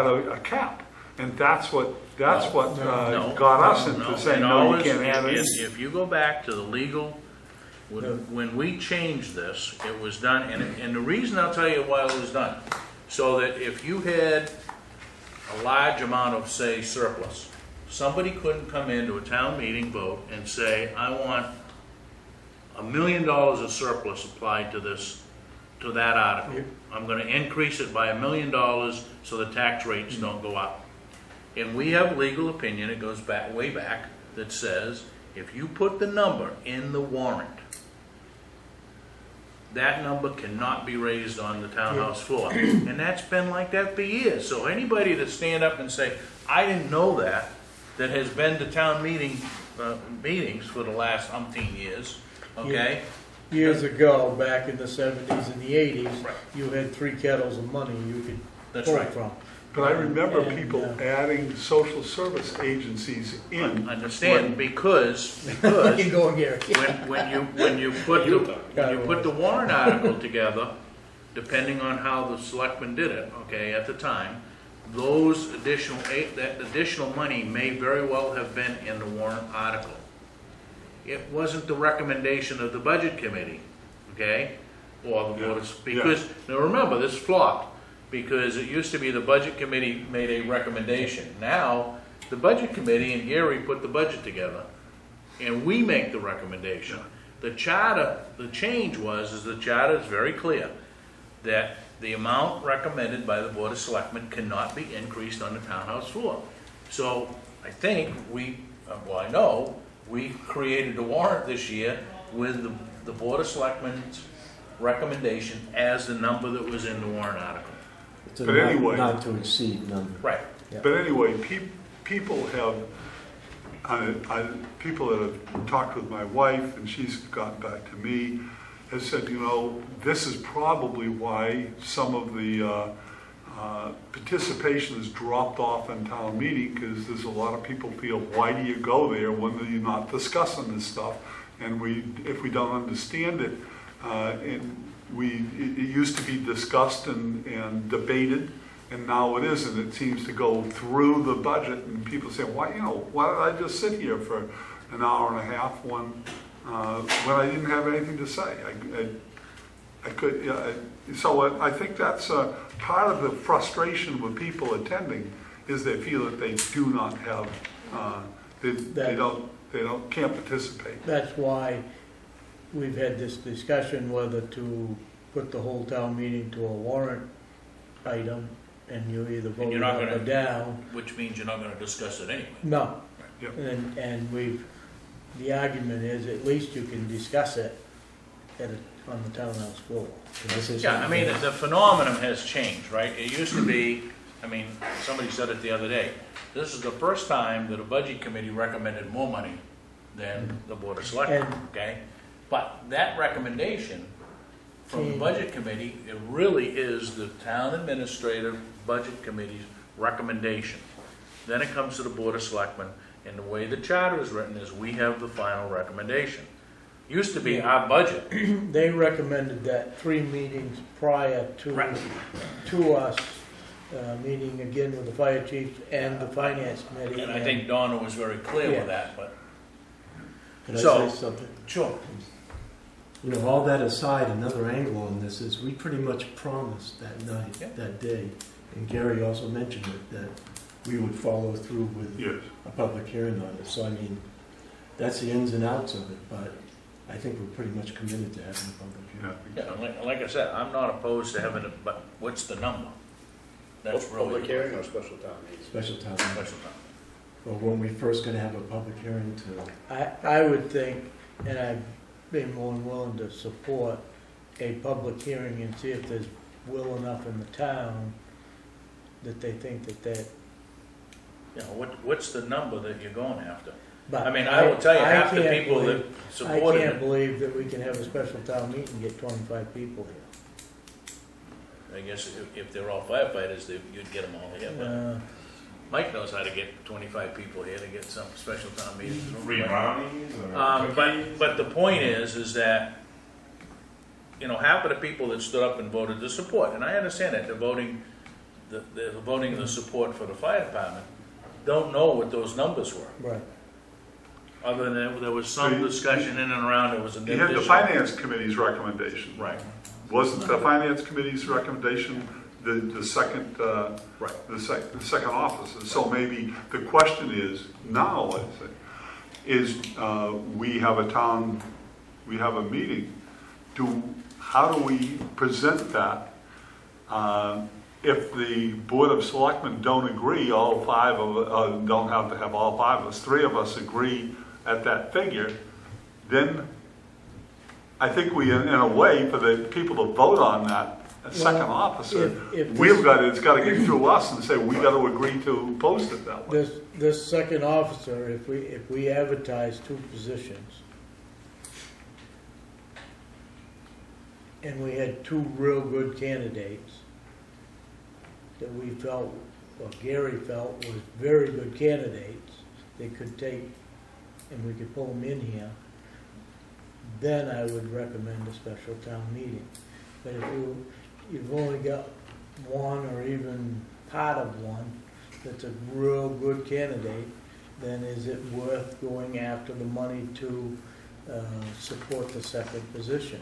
a cap, and that's what got us into saying no, you can't have it. If you go back to the legal, when we changed this, it was done, and the reason I'll tell you why it was done, so that if you had a large amount of, say, surplus, somebody couldn't come into a town meeting vote and say, I want $1 million of surplus applied to that article. I'm going to increase it by $1 million so the tax rates don't go up. And we have legal opinion, it goes back way back, that says if you put the number in the warrant, that number cannot be raised on the townhouse floor. And that's been like that for years. So anybody that stand up and say, I didn't know that has been to town meetings for the last umpteen years, okay? Years ago, back in the 70s and the 80s, Right. you had 3 kettles of money you could pull from. But I remember And, people adding social service agencies in. Understand, because You can go and get it. when you put the warrant article together, depending on how the selectmen did it, okay, at the time, that additional money may very well have been in the warrant article. It wasn't the recommendation of the budget committee, okay, or the board of, because now remember, this flopped. Because it used to be the budget committee made a recommendation. Now, the budget committee and Gary put the budget together, and we make the recommendation. The charter, the change is the charter is very clear that the amount recommended by the Board of Selectmen cannot be increased on the townhouse floor. So I think I know, we created the warrant this year with the Board of Selectmen's recommendation as the number that was in the warrant article. But anyway, not to exceed number. Right. But anyway, people that have talked with my wife, and she's gotten back to me, has said, this is probably why some of the participation has dropped off in town meeting, because there's a lot of people feel, why do you go there when you're not discussing this stuff? And if we don't understand it, it used to be discussed and debated, and now it isn't. It seems to go through the budget, and people say, why did I just sit here for an hour and a half when I didn't have anything to say? So I think that's part of the frustration with people attending, is they feel that they do not have, they can't participate. That's why we've had this discussion whether to put the whole town meeting to a warrant item, and you either vote you're it not up or gonna- down. Which means you're not gonna discuss it anyway. No. Yep. And the argument is, at least you can discuss it on the townhouse floor. Yeah, I mean, the phenomenon has changed, right? It used to be, I mean, somebody said it the other day, this is the first time that a budget committee recommended more money than the Board of Selectmen, okay? But that recommendation from the budget committee, it really is the town administrative budget committee's recommendation. Then it comes to the Board of Selectmen, and the way the charter is written is we have the final recommendation. Used to be our budget. They recommended that 3 meetings prior Right. to us, meeting again with the fire chief and the finance committee. And I think Donna was very clear Yeah. with that, but, Can I So- say something? sure. You know, all that aside, another angle on this is we pretty much promised that night, Yeah. that day, and Gary also mentioned it, that we would follow through with Yes. a public hearing on it. So I mean, that's the ins and outs of it, but I think we're pretty much committed to having a public hearing. Yeah, like I said, I'm not opposed to having it, but what's the number? That's really. Public hearing or special town meeting? Special town meeting. Special time. But when we first gonna have a public hearing to, I would think, and I'd be more than willing to support a public hearing and see if there's will enough in the town that they think that, You know, what's the number that you're going after? but. I mean, I will tell you, half the can't people that believe- I supported can't it, believe that we can have a special town meeting and get 25 people here. I guess if they're all firefighters, you'd get them all here, but Mike knows how to get 25 people here to get some special town meetings. Free brownies or cookies? But the point is that, you know, half of the people that stood up and voted to support, and I understand that, they're voting the support for the fire department, don't know what those numbers were. Right. Other than there was some discussion in and around, it was an You had the additional. finance committee's recommendation. Right, Wasn't the finance committee's recommendation the second, right. the second officer? So maybe the question is, now, let's say, is we have a meeting, how do we present that? If the Board of Selectmen don't agree, all 5 of, don't have to have all 5 of us, 3 of us agree at that figure, then I think we, in a way, for the people to vote on that second officer, if it's got to get through us and say, we got to agree to post it that way. This second officer, if we advertise 2 positions, and we had 2 real good candidates that we felt, or Gary felt was very good candidates, they could take, and we could pull them in here, then I would recommend a special town meeting. But if you've only got one or even part of one that's a real good candidate, then is it worth going after the money to support the second position?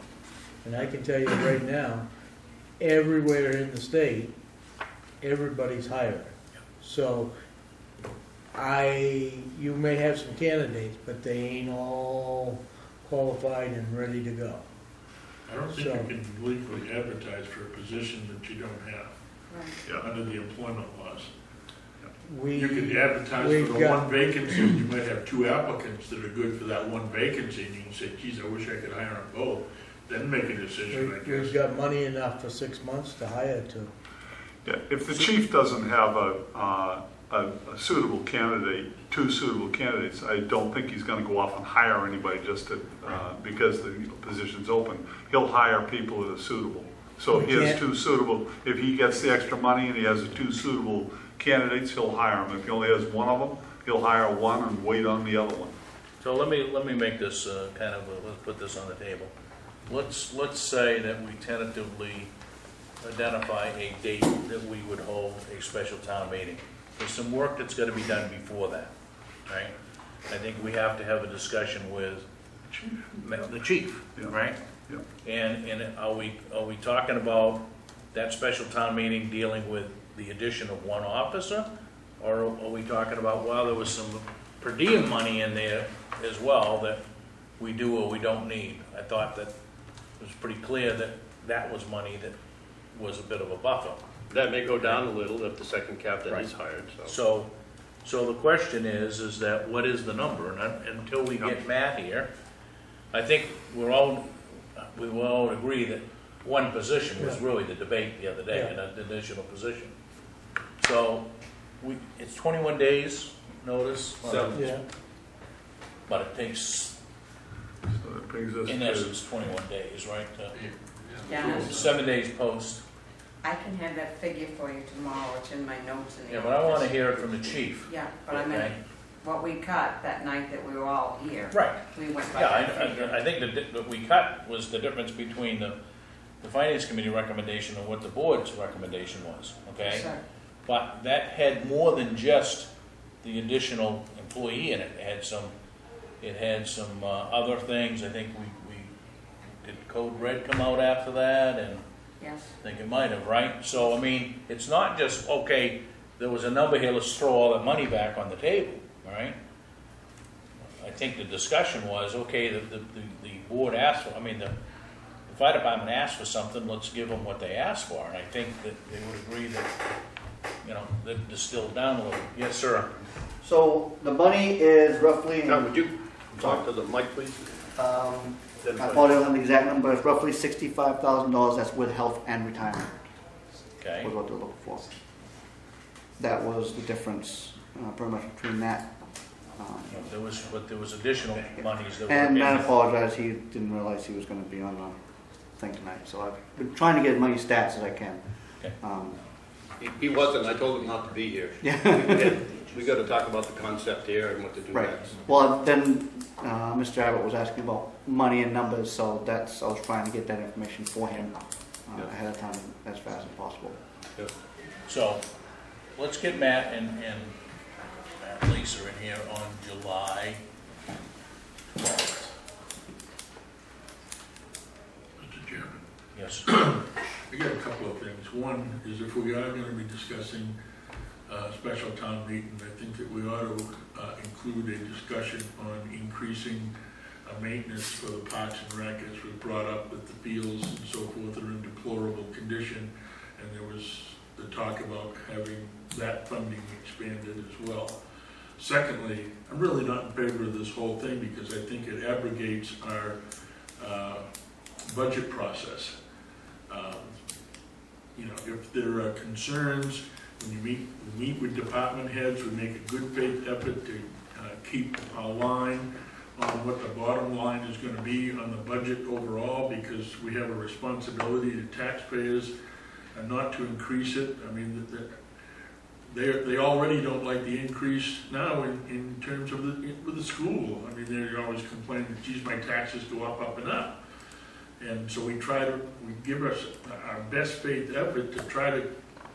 And I can tell you right now, everywhere in the state, everybody's hiring. So you may have some candidates, but they ain't all qualified and ready to go. I don't think you can legally advertise for a position that you don't have Yeah. under the employment laws. We, You could advertise we've for the got- one vacancy, and you might have 2 applicants that are good for that one vacancy, and you can say, geez, I wish I could hire them both, then make a decision, I guess. we've got money enough for 6 months to hire 2. Yeah, if the chief doesn't have a suitable candidate, 2 suitable candidates, I don't think he's gonna go off and hire anybody just to, because the position's open. He'll hire people that are suitable. So if he has 2 suitable, if he gets the extra money and he has 2 suitable candidates, he'll hire them. If he only has 1 of them, he'll hire 1 and wait on the other one. So let me make this let's put this on the table. Let's say that we tentatively identify a date that we would hold a special town meeting. There's some work that's got to be done before that, right? I think we have to have a discussion with the chief, Yeah. right? Yeah. And are we talking about that special town meeting dealing with the addition of 1 officer? Or are we talking about, well, there was some per diem money in there as well that we do or we don't need. I thought that it was pretty clear that that was money that was a bit of a buffer. That may go down a little if the second captain Right. is hired, so. So the question is that what is the number? And until we get Matt here, I think we will all agree that one position was really the debate the other day, an additional position. So it's 21 days notice, Yeah, but it takes, So that brings us in to, essence, 21 days, right? Yeah, 7 days post. I can have that figure for you tomorrow, it's in my notes in the Yeah, but I want to office. hear it from the chief. Yeah, but I meant, Okay. what we cut that night that we were all here. Right. We went by Yeah, that figure. I think that we cut was the difference between the finance committee recommendation and what the board's recommendation was, okay? Yes, sir. But that had more than just the additional employee in it. It had some other things. I think we did Code Red come out after that, and Yes. I think it might have, right? So, I mean, it's not just, okay, there was a number here, let's throw all that money back on the table, all right? I think the discussion was, okay, the board asked for, the fire department asked for something, let's give them what they asked for. And I think that they would agree that, that distilled down a little. Yes, sir. So the money is roughly, Now, would you talk to the mic, please? I probably don't have the exact number, but it's roughly $65,000. That's with health and retirement. Okay. Was what they're looking for. That was the difference, pretty much between that. There was additional monies that were. And Matt apologized. He didn't realize he was going to be on the thing tonight. So I've been trying to get as many stats as I can. Okay. He wasn't, I told him not to be here. Yeah. We got to talk about the concept here and what to do Right. next. Well, then Mr. Abbott was asking about money and numbers, so I was trying to get that information for him ahead of time as fast as possible. So, let's get Matt and Matt and Lisa in here on July 12th. Mr. Chairman, Yes. I got a couple of things. One is if we are going to be discussing a special town meeting, I think that we ought to include a discussion on increasing maintenance for the parks and rec, as was brought up that the fields and so forth are in deplorable condition, and there was the talk about having that funding expanded as well. Secondly, I'm really not in favor of this whole thing because I think it abrogates our budget process. If there are concerns, when we meet with department heads, we make a good faith effort to keep our line on what the bottom line is going to be on the budget overall, because we have a responsibility to taxpayers and not to increase it. They already don't like the increase now in terms of with the school. They're always complaining, geez, my taxes go up and up. And so we give us our best faith effort to try to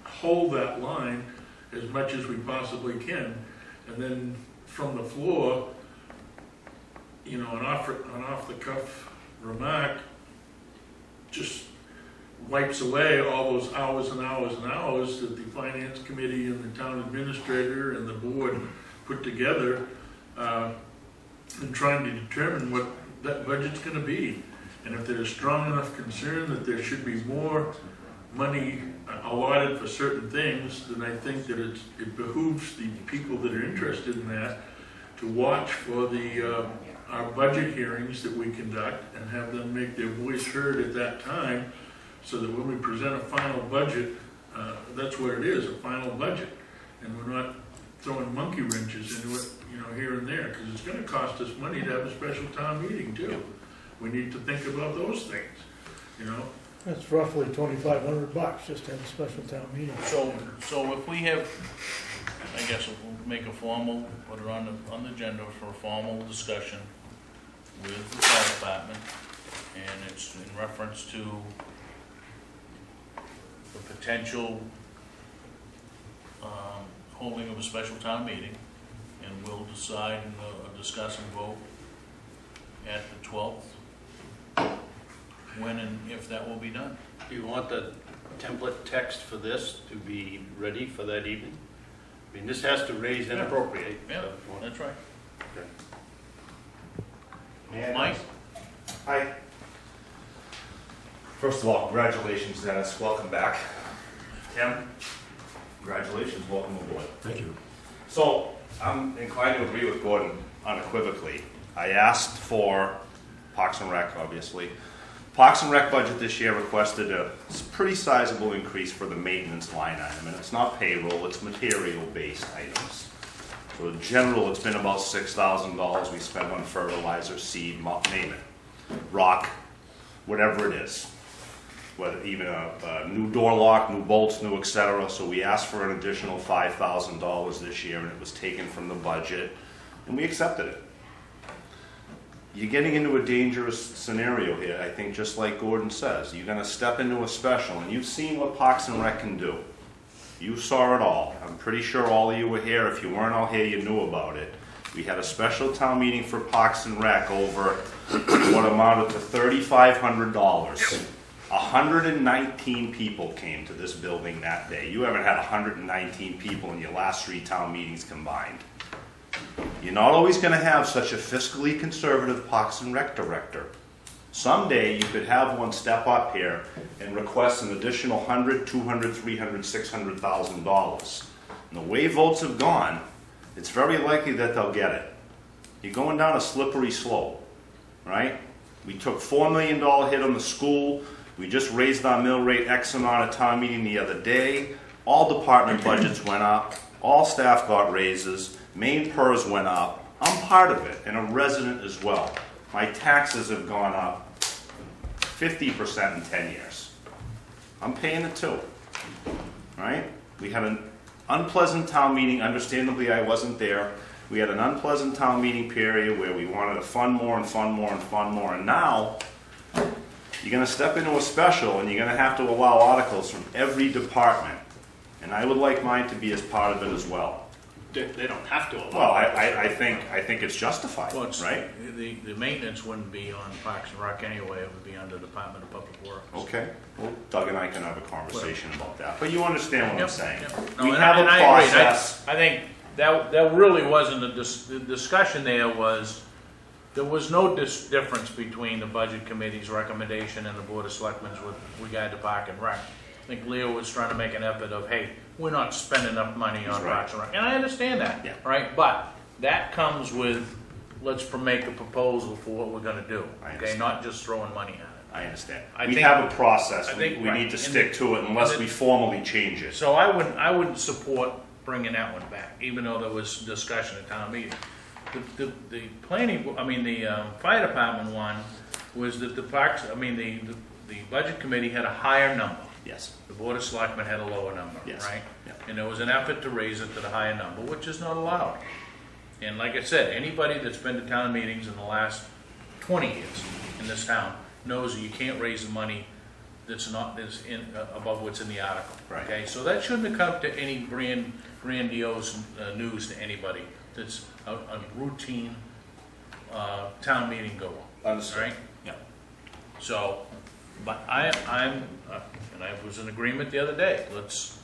hold that line as much as we possibly can. And then from the floor, an off-the-cuff remark just wipes away all those hours and hours and hours that the finance committee and the town administrator and the board put together in trying to determine what that budget's going to be. And if there's strong enough concern that there should be more money allotted for certain things, then I think that it behooves the people that are interested in that to watch for our budget hearings that we conduct and have them make their voice heard at that time, so that when we present a final budget, that's what it is, a final budget. And we're not throwing monkey wrenches into it, here and there, because it's going to cost us money to have a special town meeting too. We need to think about those things, that's roughly $2,500 just to have a special town meeting. So if we have, I guess we'll make a formal, put it on the agenda for a formal discussion with the fire department, and it's in reference to the potential holding of a special town meeting, and we'll decide and discuss and vote at the 12th, when and if that will be done. Do you want the template text for this to be ready for that evening? This has to raise and appropriate. Yeah, that's right. Okay. Mike? Hi. First of all, congratulations, Dennis. Welcome back. Tim, congratulations. Welcome aboard. Thank you. So, I'm inclined to agree with Gordon unequivocally. I asked for Parks and Rec, obviously. Parks and Rec budget this year requested a pretty sizable increase for the maintenance line item, and it's not payroll, it's material-based items. So in general, it's been about $6,000 we spend on fertilizer, seed, name it, rock, whatever it is. Whether even a new door lock, new bolts, new et cetera. So we asked for an additional $5,000 this year, and it was taken from the budget, and we accepted it. You're getting into a dangerous scenario here, I think, just like Gordon says. You're going to step into a special, and you've seen what Parks and Rec can do. You saw it all. I'm pretty sure all of you were here. If you weren't all here, you knew about it. We had a special town meeting for Parks and Rec over what amounted to $3,500. 119 people came to this building that day. You haven't had 119 people in your last 3 town meetings combined. You're not always going to have such a fiscally conservative Parks and Rec director. Someday you could have one step up here and request an additional $100,000, $200,000, $300,000, $600,000. And the way votes have gone, it's very likely that they'll get it. You're going down a slippery slope, right? We took $4 million hit on the school. We just raised our mill rate X amount at town meeting the other day. All department budgets went up. All staff got raises. Main PERS went up. I'm part of it, and a resident as well. My taxes have gone up 50% in 10 years. I'm paying it too, right? We had an unpleasant town meeting. Understandably, I wasn't there. We had an unpleasant town meeting period where we wanted to fund more and fund more and fund more, and now you're going to step into a special, and you're going to have to allow articles from every department. And I would like mine to be as part of it as well. They don't have to allow. Well, I think it's justified, Well, right? The maintenance wouldn't be on Parks and Rec anyway, it would be under Department of Public Works. Okay, well, Doug and I can have a conversation about that, but you understand what I'm saying. Yep. We No, have a and I agree. process. I think that really wasn't the discussion there was, there was no difference between the Budget Committee's recommendation and the Board of Selectmen's with regard to Park and Rec. I think Leo was trying to make an effort of, hey, we're not spending enough money on Parks and Rec. And I understand that, Yeah. right? But that comes with, let's make a proposal for what we're gonna do, okay? Not just throwing money at it. I understand. I We think- have a process. I think- We right. need to And stick to it unless we formally change it. So I wouldn't support bringing that one back, even though there was discussion at town meeting. The fire department one was that the Budget Committee had a higher number. Yes. The Board of Selectmen had a lower number, Yes. right? Yep. And there was an effort to raise it to the higher number, which is not allowed. And like I said, anybody that's been to town meetings in the last 20 years in this town knows that you can't raise the money that's above what's in the article. Right. Okay, so that shouldn't have come to any grandiose news to anybody. That's a routine town meeting goer. Understood. Right? Yeah. So, but I'm and I was in agreement the other day. Let's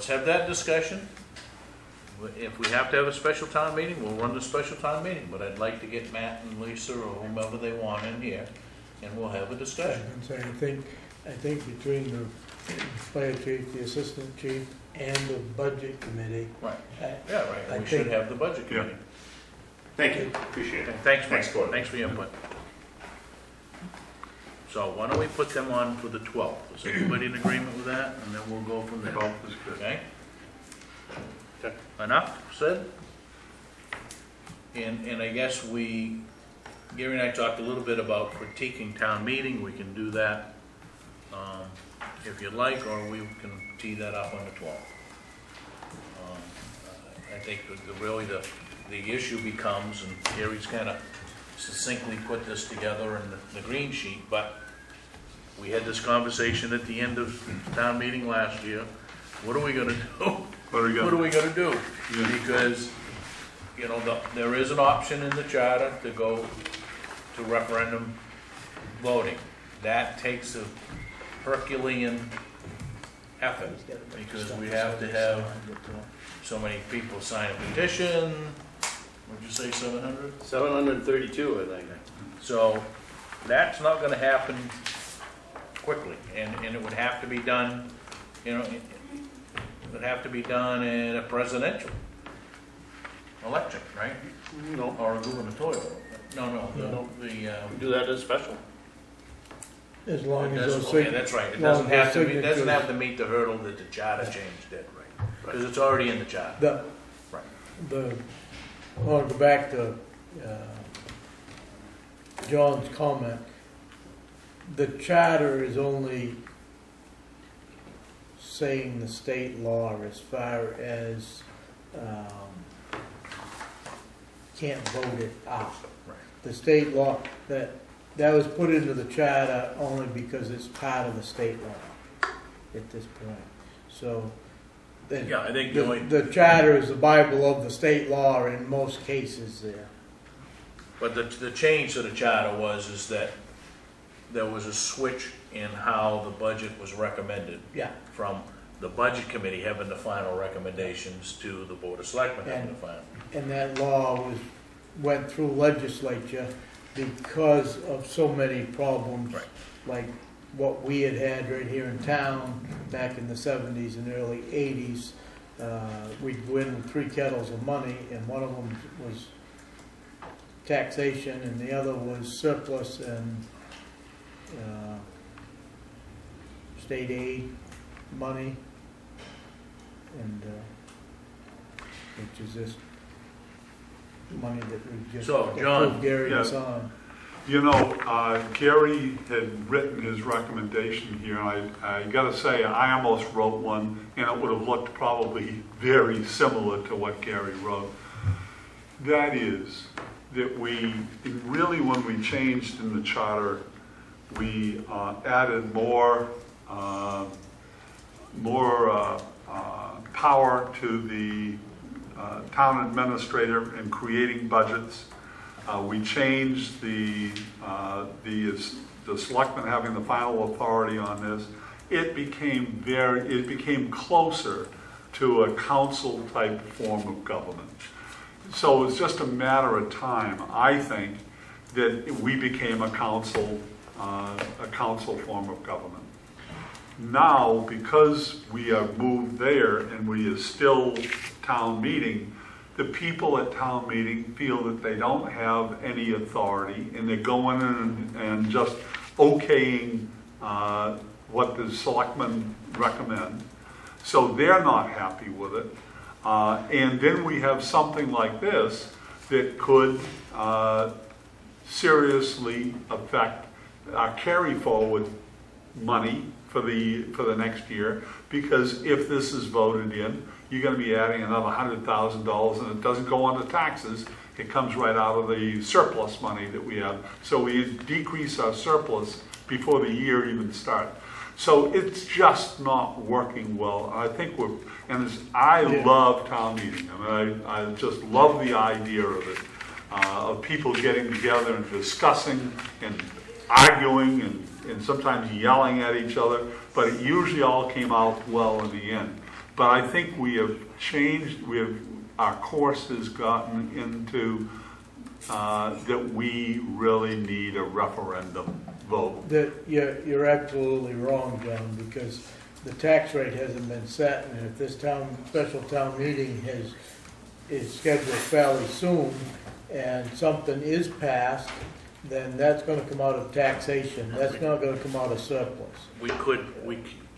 have that discussion. If we have to have a special town meeting, we'll run the special town meeting. But I'd like to get Matt and Lisa or whomever they want in here, and we'll have a discussion. I think between the fire chief, the assistant chief, and the budget committee. Right. I We think- should have the budget Yeah. committee. Thank you. Appreciate it. Thanks, Thanks, Mike. Gordon. Thanks for your input. So why don't we put them on for the 12th? Is everybody in agreement with that? And then we'll go from there. 12 is good. Okay? Enough said? And I guess Gary and I talked a little bit about critiquing town meeting. We can do that if you'd like, or we can tee that up on the 12th. I think the issue becomes, and Gary's kind of succinctly put this together in the green sheet, but we had this conversation at the end of town meeting last year. What are we gonna do? What are we gonna do? Yeah. Because, there is an option in the charter to go to referendum voting. That takes a Herculean effort, because we have to have so many people sign a petition, What'd you say, 700? 732, I think. So that's not gonna happen quickly, and it would have to be done, you know, it would have to be done in a presidential election, right? No, Or a gubernatorial. No, the, do that as special. As long as those okay, that's right. It long doesn't as have those to be, it doesn't have signatures- to meet the hurdle that the charter change did, right? Because it's already in the charter. The, Right. I want to go back to John's comment. The charter is only saying the state law as far as can't vote it out. Right. The state law, that was put into the charter only because it's part of the state law at this point. So Yeah, I think the only, the charter is the Bible of the state law in most cases there. but the change to the charter is that there was a switch in how the budget was recommended. Yeah. From the budget committee having the final recommendations to the board of selectmen having the final. And that law went through legislature because of so many problems. Right. Like what we had right here in town back in the 70s and early 80s. We'd win with 3 kettles of money, and one of them was taxation and the other was surplus and state aid money, and which is just money that we just So, John, approved Gary to yeah. sign. You know, Gary had written his recommendation here, and I gotta say, I almost wrote one, and it would have looked probably very similar to what Gary wrote. That is, that really when we changed in the charter, we added more power to the town administrator in creating budgets. We changed the selectmen having the final authority on this. It became closer to a council type form of government. So it's just a matter of time, I think, that we became a council form of government. Now, because we have moved there and we are still town meeting, the people at town meeting feel that they don't have any authority, and they're going in and just okaying what the selectmen recommend. So they're not happy with it. And then we have something like this that could seriously affect our carry forward money for the next year, because if this is voted in, you're going to be adding another $100,000, and it doesn't go on the taxes. It comes right out of the surplus money that we have. So we decrease our surplus before the year even starts. So it's just not working well. I think I love town meeting. I mean, I just love the idea of it, of people getting together and discussing and arguing and sometimes yelling at each other, but it usually all came out well in the end. But I think we have changed, our course has gotten into that we really need a referendum vote. You're absolutely wrong, John, because the tax rate hasn't been set, and if this special town meeting is scheduled fairly soon, and something is passed, then that's gonna come out of taxation, that's not gonna come out of surplus.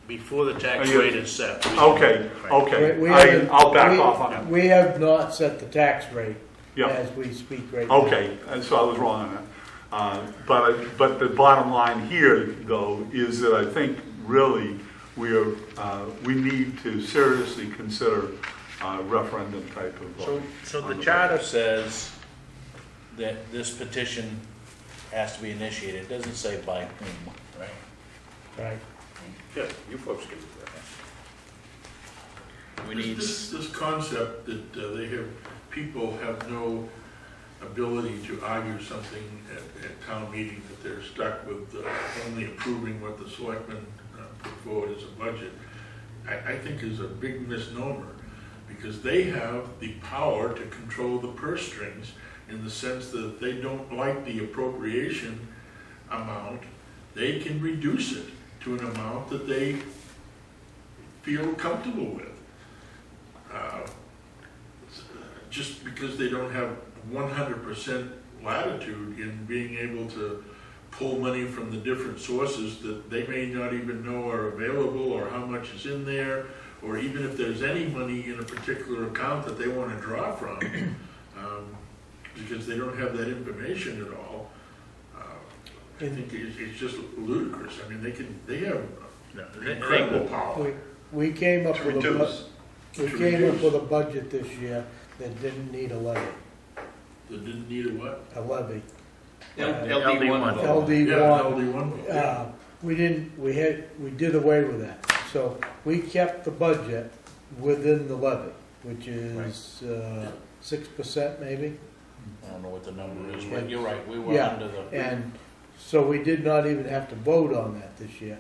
Before the tax rate is set. Okay. I'll back off on that. We have not set the tax rate Yeah. as we speak right now. Okay, and so I was wrong on that. But the bottom line here, though, is that I think really we need to seriously consider referendum type of vote. So the charter says that this petition has to be initiated. It doesn't say by whom, right? Right. Yeah, you folks can do that. We need. This concept that people have no ability to argue something at town meeting, that they're stuck with only approving what the selectmen put forward as a budget, I think is a big misnomer, because they have the power to control the purse strings in the sense that if they don't like the appropriation amount, they can reduce it to an amount that they feel comfortable with. Just because they don't have 100% latitude in being able to pull money from the different sources that they may not even know are available or how much is in there, or even if there's any money in a particular account that they want to draw from, because they don't have that information at all. I think it's just ludicrous. I mean, they have incredible power. We came up To with reduce. a budget this year that didn't need a levy. That didn't need a what? A levy. LD1. LD1. We did away with that. So we kept the budget within the levy, which is 6% maybe. I don't know what the number is, but you're right, we were Yeah, under the. and so we did not even have to vote on that this year.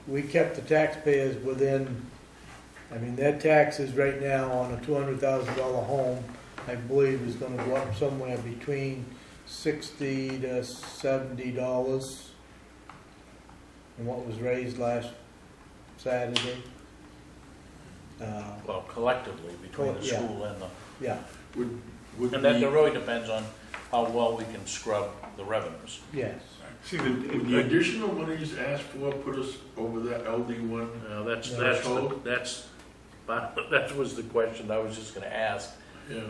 We kept the taxpayers within, I mean, their taxes right now on a $200,000 home, I believe is gonna go up somewhere between $60 to $70 and what was raised last Saturday. Well, collectively, between the Yeah. school and the, Yeah, and that really depends on how well we can scrub the revenues. yes. See, The additional monies asked for put us over that LD1. That was the question I was just gonna ask. Yeah.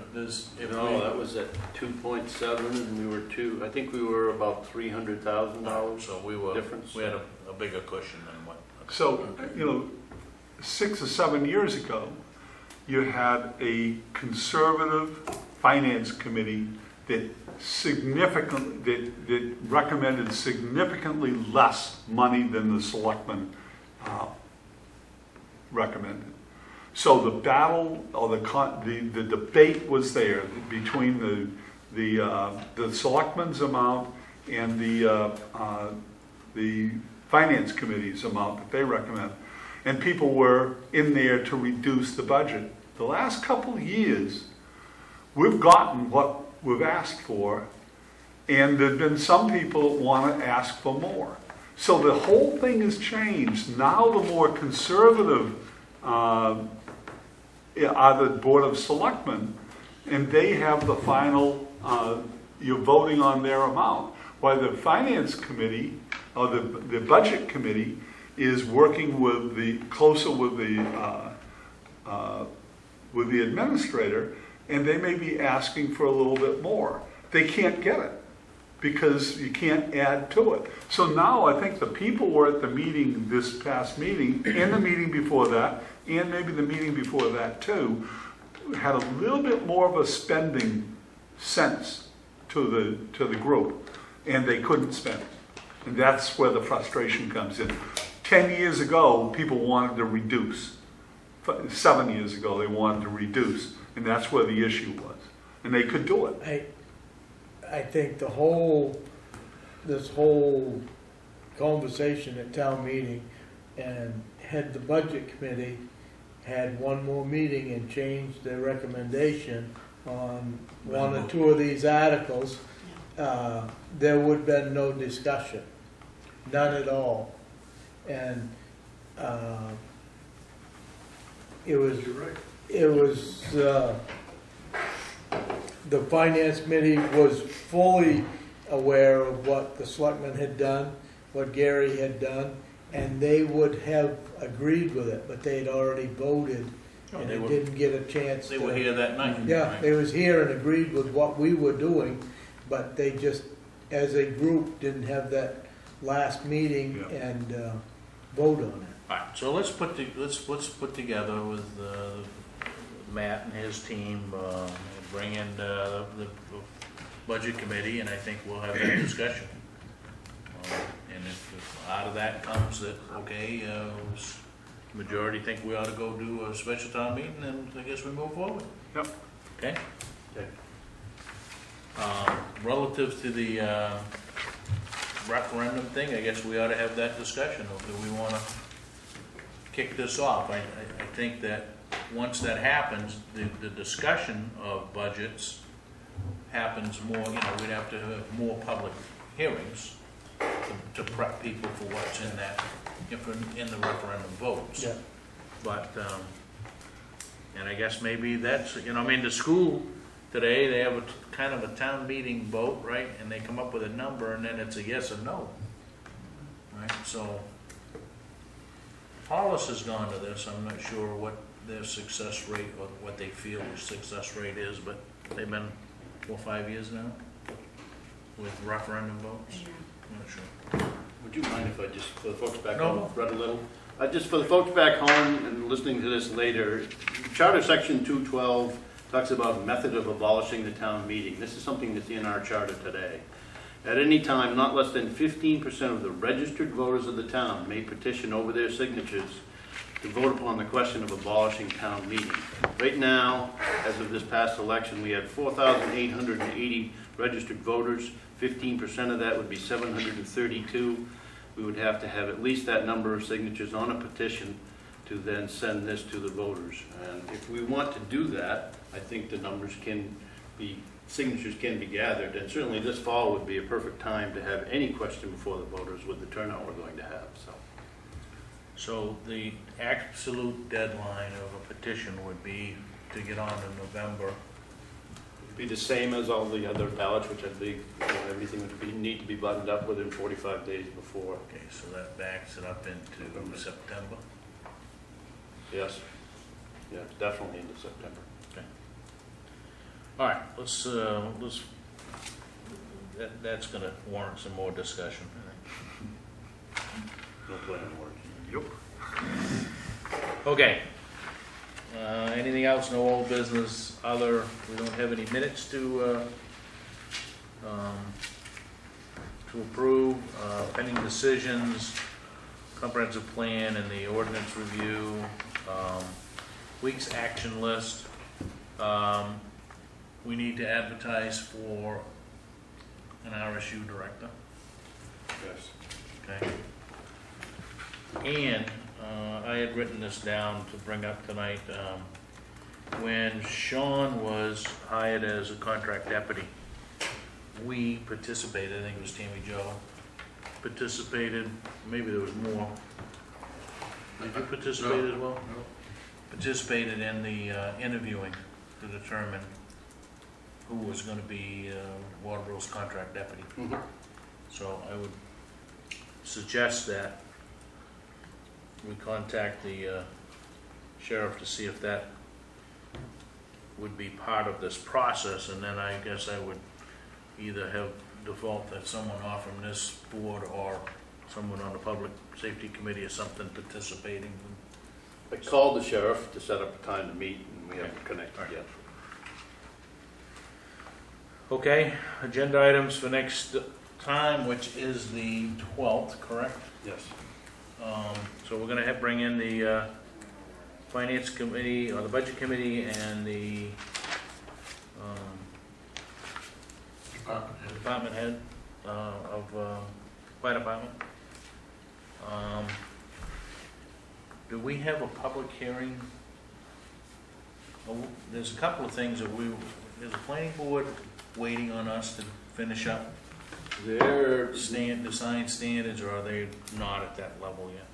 No, that was at 2.7, and we were I think we were about $300,000. So we were, difference. we had a bigger cushion than what. So, 6 or 7 years ago, you had a conservative finance committee that recommended significantly less money than the selectmen recommended. So the battle or the debate was there between the selectmen's amount and the finance committee's amount that they recommend. And people were in there to reduce the budget. The last couple of years, we've gotten what we've asked for, and there've been some people that want to ask for more. So the whole thing has changed. Now the more conservative are the Board of Selectmen, and they have the final, you're voting on their amount. While the Finance Committee, or the Budget Committee, is working closer with the administrator, and they may be asking for a little bit more. They can't get it because you can't add to it. So now I think the people were at the meeting, this past meeting, and the meeting before that, and maybe the meeting before that too, had a little bit more of a spending sense to the group, and they couldn't spend it. And that's where the frustration comes in. 10 years ago, people wanted to reduce. 7 years ago, they wanted to reduce, and that's where the issue was. And they could do it. I think this whole conversation at town meeting, and had the budget committee had one more meeting and changed their recommendation on one or two of these articles, there would have been no discussion, none at all. And it was the finance committee was fully aware of what the selectmen had done, what Gary had done, and they would have agreed with it, but they had already voted, and they didn't get a chance. They were here that night. Yeah, they was here and agreed with what we were doing, but they just, as a group, didn't have that last meeting and vote on it. All right, so let's put together with Matt and his team, bring in the budget committee, and I think we'll have that discussion. And if out of that comes that, okay, majority think we ought to go do a special town meeting, then I guess we move forward. Yep. Okay? Relative to the referendum thing, I guess we ought to have that discussion, or do we want to kick this off? I think that once that happens, the discussion of budgets happens more, you know, we'd have to have more public hearings to prep people for what's in that, in the referendum votes. Yeah. But, and I guess maybe that's, you know, I mean, the school today, they have a kind of a town meeting vote, right? And they come up with a number and then it's a yes or no. Right, so Hollis has gone to this. I'm not sure what their success rate or what they feel their success rate is, but they've been 4 or 5 years now with referendum votes. I'm not sure. Would you mind if I just, for the folks back No. home, read a little? Just for the folks back home and listening to this later, Charter Section 212 talks about method of abolishing the town meeting. This is something that's in our charter today. At any time, not less than 15% of the registered voters of the town may petition over their signatures to vote upon the question of abolishing town meeting. Right now, as of this past election, we had 4,880 registered voters. 15% of that would be 732. We would have to have at least that number of signatures on a petition to then send this to the voters. And if we want to do that, I think the numbers can be, signatures can be gathered, and certainly this fall would be a perfect time to have any question before the voters with the turnout we're going to have. So the absolute deadline of a petition would be to get on in November. It'd be the same as all the other ballots, which I think, you know, everything would need to be buttoned up within 45 days before. Okay, so that backs it up into September. Yes. Yeah, it's definitely into September. Okay. All right, let's that's going to warrant some more discussion. No play on words. Yep. Okay. Anything else? No old business? Other? We don't have any minutes to approve. Pending decisions, comprehensive plan, and the ordinance review. Week's action list. We need to advertise for an RSU director. Yes. Okay. And I had written this down to bring up tonight. When Sean was hired as a contract deputy, we participated, I think it was Tammy Jo, participated, maybe there was more. Did you participate as well? No. Participated in the interviewing to determine who was going to be Waterboro's contract deputy. Mm-hmm. So I would suggest that we contact the sheriff to see if that would be part of this process, and then I guess I would either have default that someone off from this board or someone on the public safety committee or something participating. I called the sheriff to set up a time to meet, and we haven't connected yet. Okay, agenda items for next time, which is the 12th, correct? Yes. So we're gonna bring in the finance committee, or the budget committee, and the department head of fire department. Do we have a public hearing? Oh, there's a couple of things that there's a planning board waiting on us to finish up They're, design standards, or are they not at that level yet?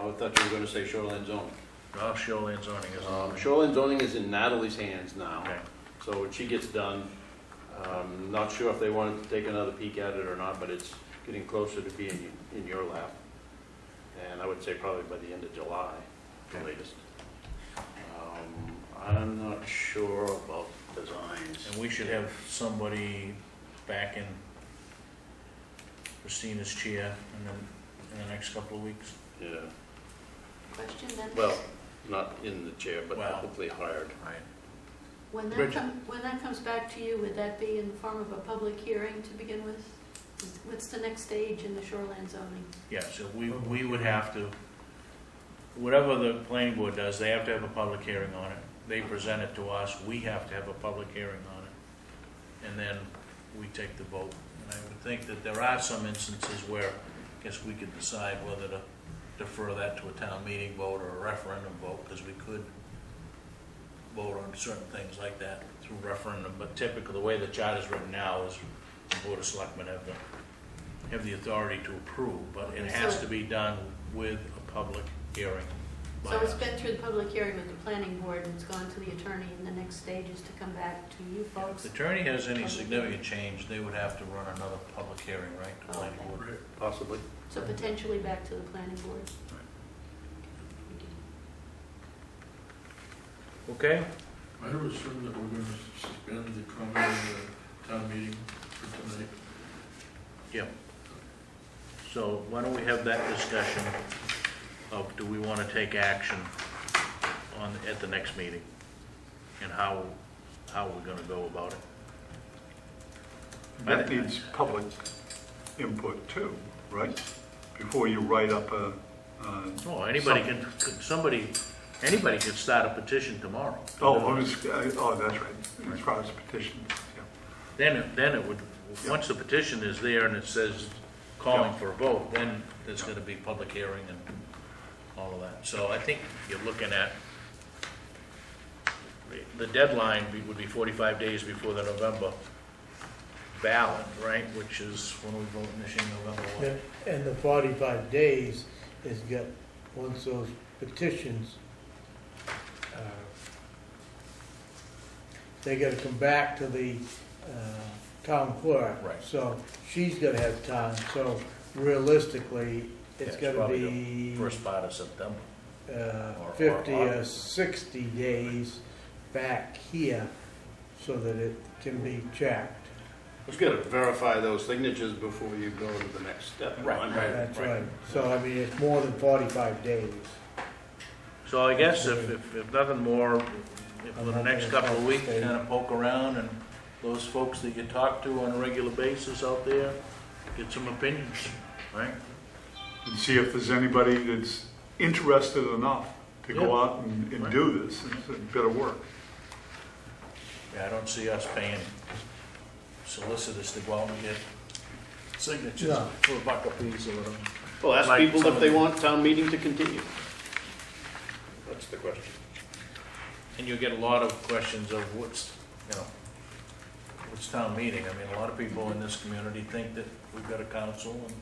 I thought you were going to say shoreline zoning. Oh, shoreline zoning is. Shoreline zoning is in Natalie's hands now. Okay. So when she gets done, not sure if they wanted to take another peek at it or not, but it's getting closer to being in your lap. And I would say probably by the end of July, the latest. I'm not sure about designs. And we should have somebody back in Christina's chair in the next couple of weeks. Yeah. Question then? Well, not in the chair, but Well. hopefully hired. Right. When Bridget. that comes back to you, would that be in the form of a public hearing to begin with? What's the next stage in the shoreline zoning? Yeah, so we would have to, whatever the planning board does, they have to have a public hearing on it. They present it to us, we have to have a public hearing on it. And then we take the vote. And I would think that there are some instances where I guess we could decide whether to defer that to a town meeting vote or a referendum vote, because we could vote on certain things like that through referendum, but typically, the way the charter's written now is the Board of Selectmen have the authority to approve, but it has to be done with a public hearing. by So it's us. been through the public hearing with the planning board, and it's gone to the attorney, and the next stage is to come back to you If folks. the attorney has any significant change, they would have to run another public hearing, right? The planning Okay. board. Possibly. So potentially back to the planning board. Okay? I would assume that we're going to suspend the comment of the town meeting for tonight. Yep. So why don't we have that discussion of, do we want to take action at the next meeting? And how we're going to go about it? That needs public input too, right? Before you write up a. Oh, anybody can start a petition tomorrow. That's right, as far as petitions, yeah. Then it would, once the petition is there and it says calling for a vote, then there's going to be public hearing and all of that. So I think you're looking at, the deadline would be 45 days before the November ballot, right? Which is when we vote initially November 1. And the 45 days is got, once those petitions, they gotta come back to the town clerk. Right. So she's gotta have time, so realistically, it's gotta probably be the first part of September. Or 50 or August. 60 days back here so that it can be checked. Just got to verify those signatures before you go to the next step. Right. That's right. So, I mean, it's more than 45 days. So I guess if nothing more, if for the next couple of weeks, kind of poke around and those folks that you talk to on a regular basis out there, get some opinions, right? And see if there's anybody that's interested enough to go out and do this. It's a bit of work. Yeah, I don't see us paying solicitors to go out and get signatures No. for a buck a piece or whatever. Well, ask Like people some if of they the- want town meeting to continue. That's the question. And you get a lot of questions of what's town meeting. I mean, a lot of people in this community think that we've got a council and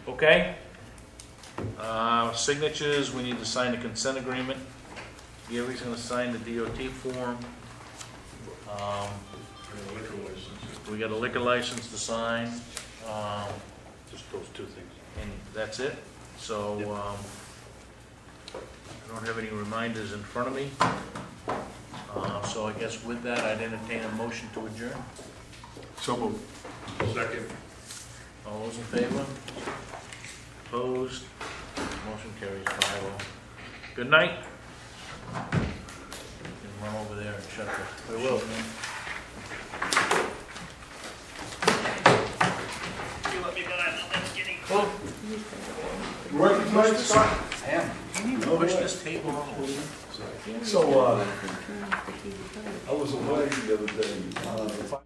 so. Okay. Signatures, we need to sign the consent agreement. Gary's gonna sign the DOT form. We got a liquor license to sign. Just those two things. And that's it. So, I don't have any reminders in front of me. So I guess with that, I'd entertain a motion to adjourn. So moved. Second. All those in favor? Opposed? Motion carries 5-0. Good night. You can run over there and shut the. I will. You let me go, I know that's getting close. You working tonight, Scott? I am. You need to push this table over. So, I was away the other day.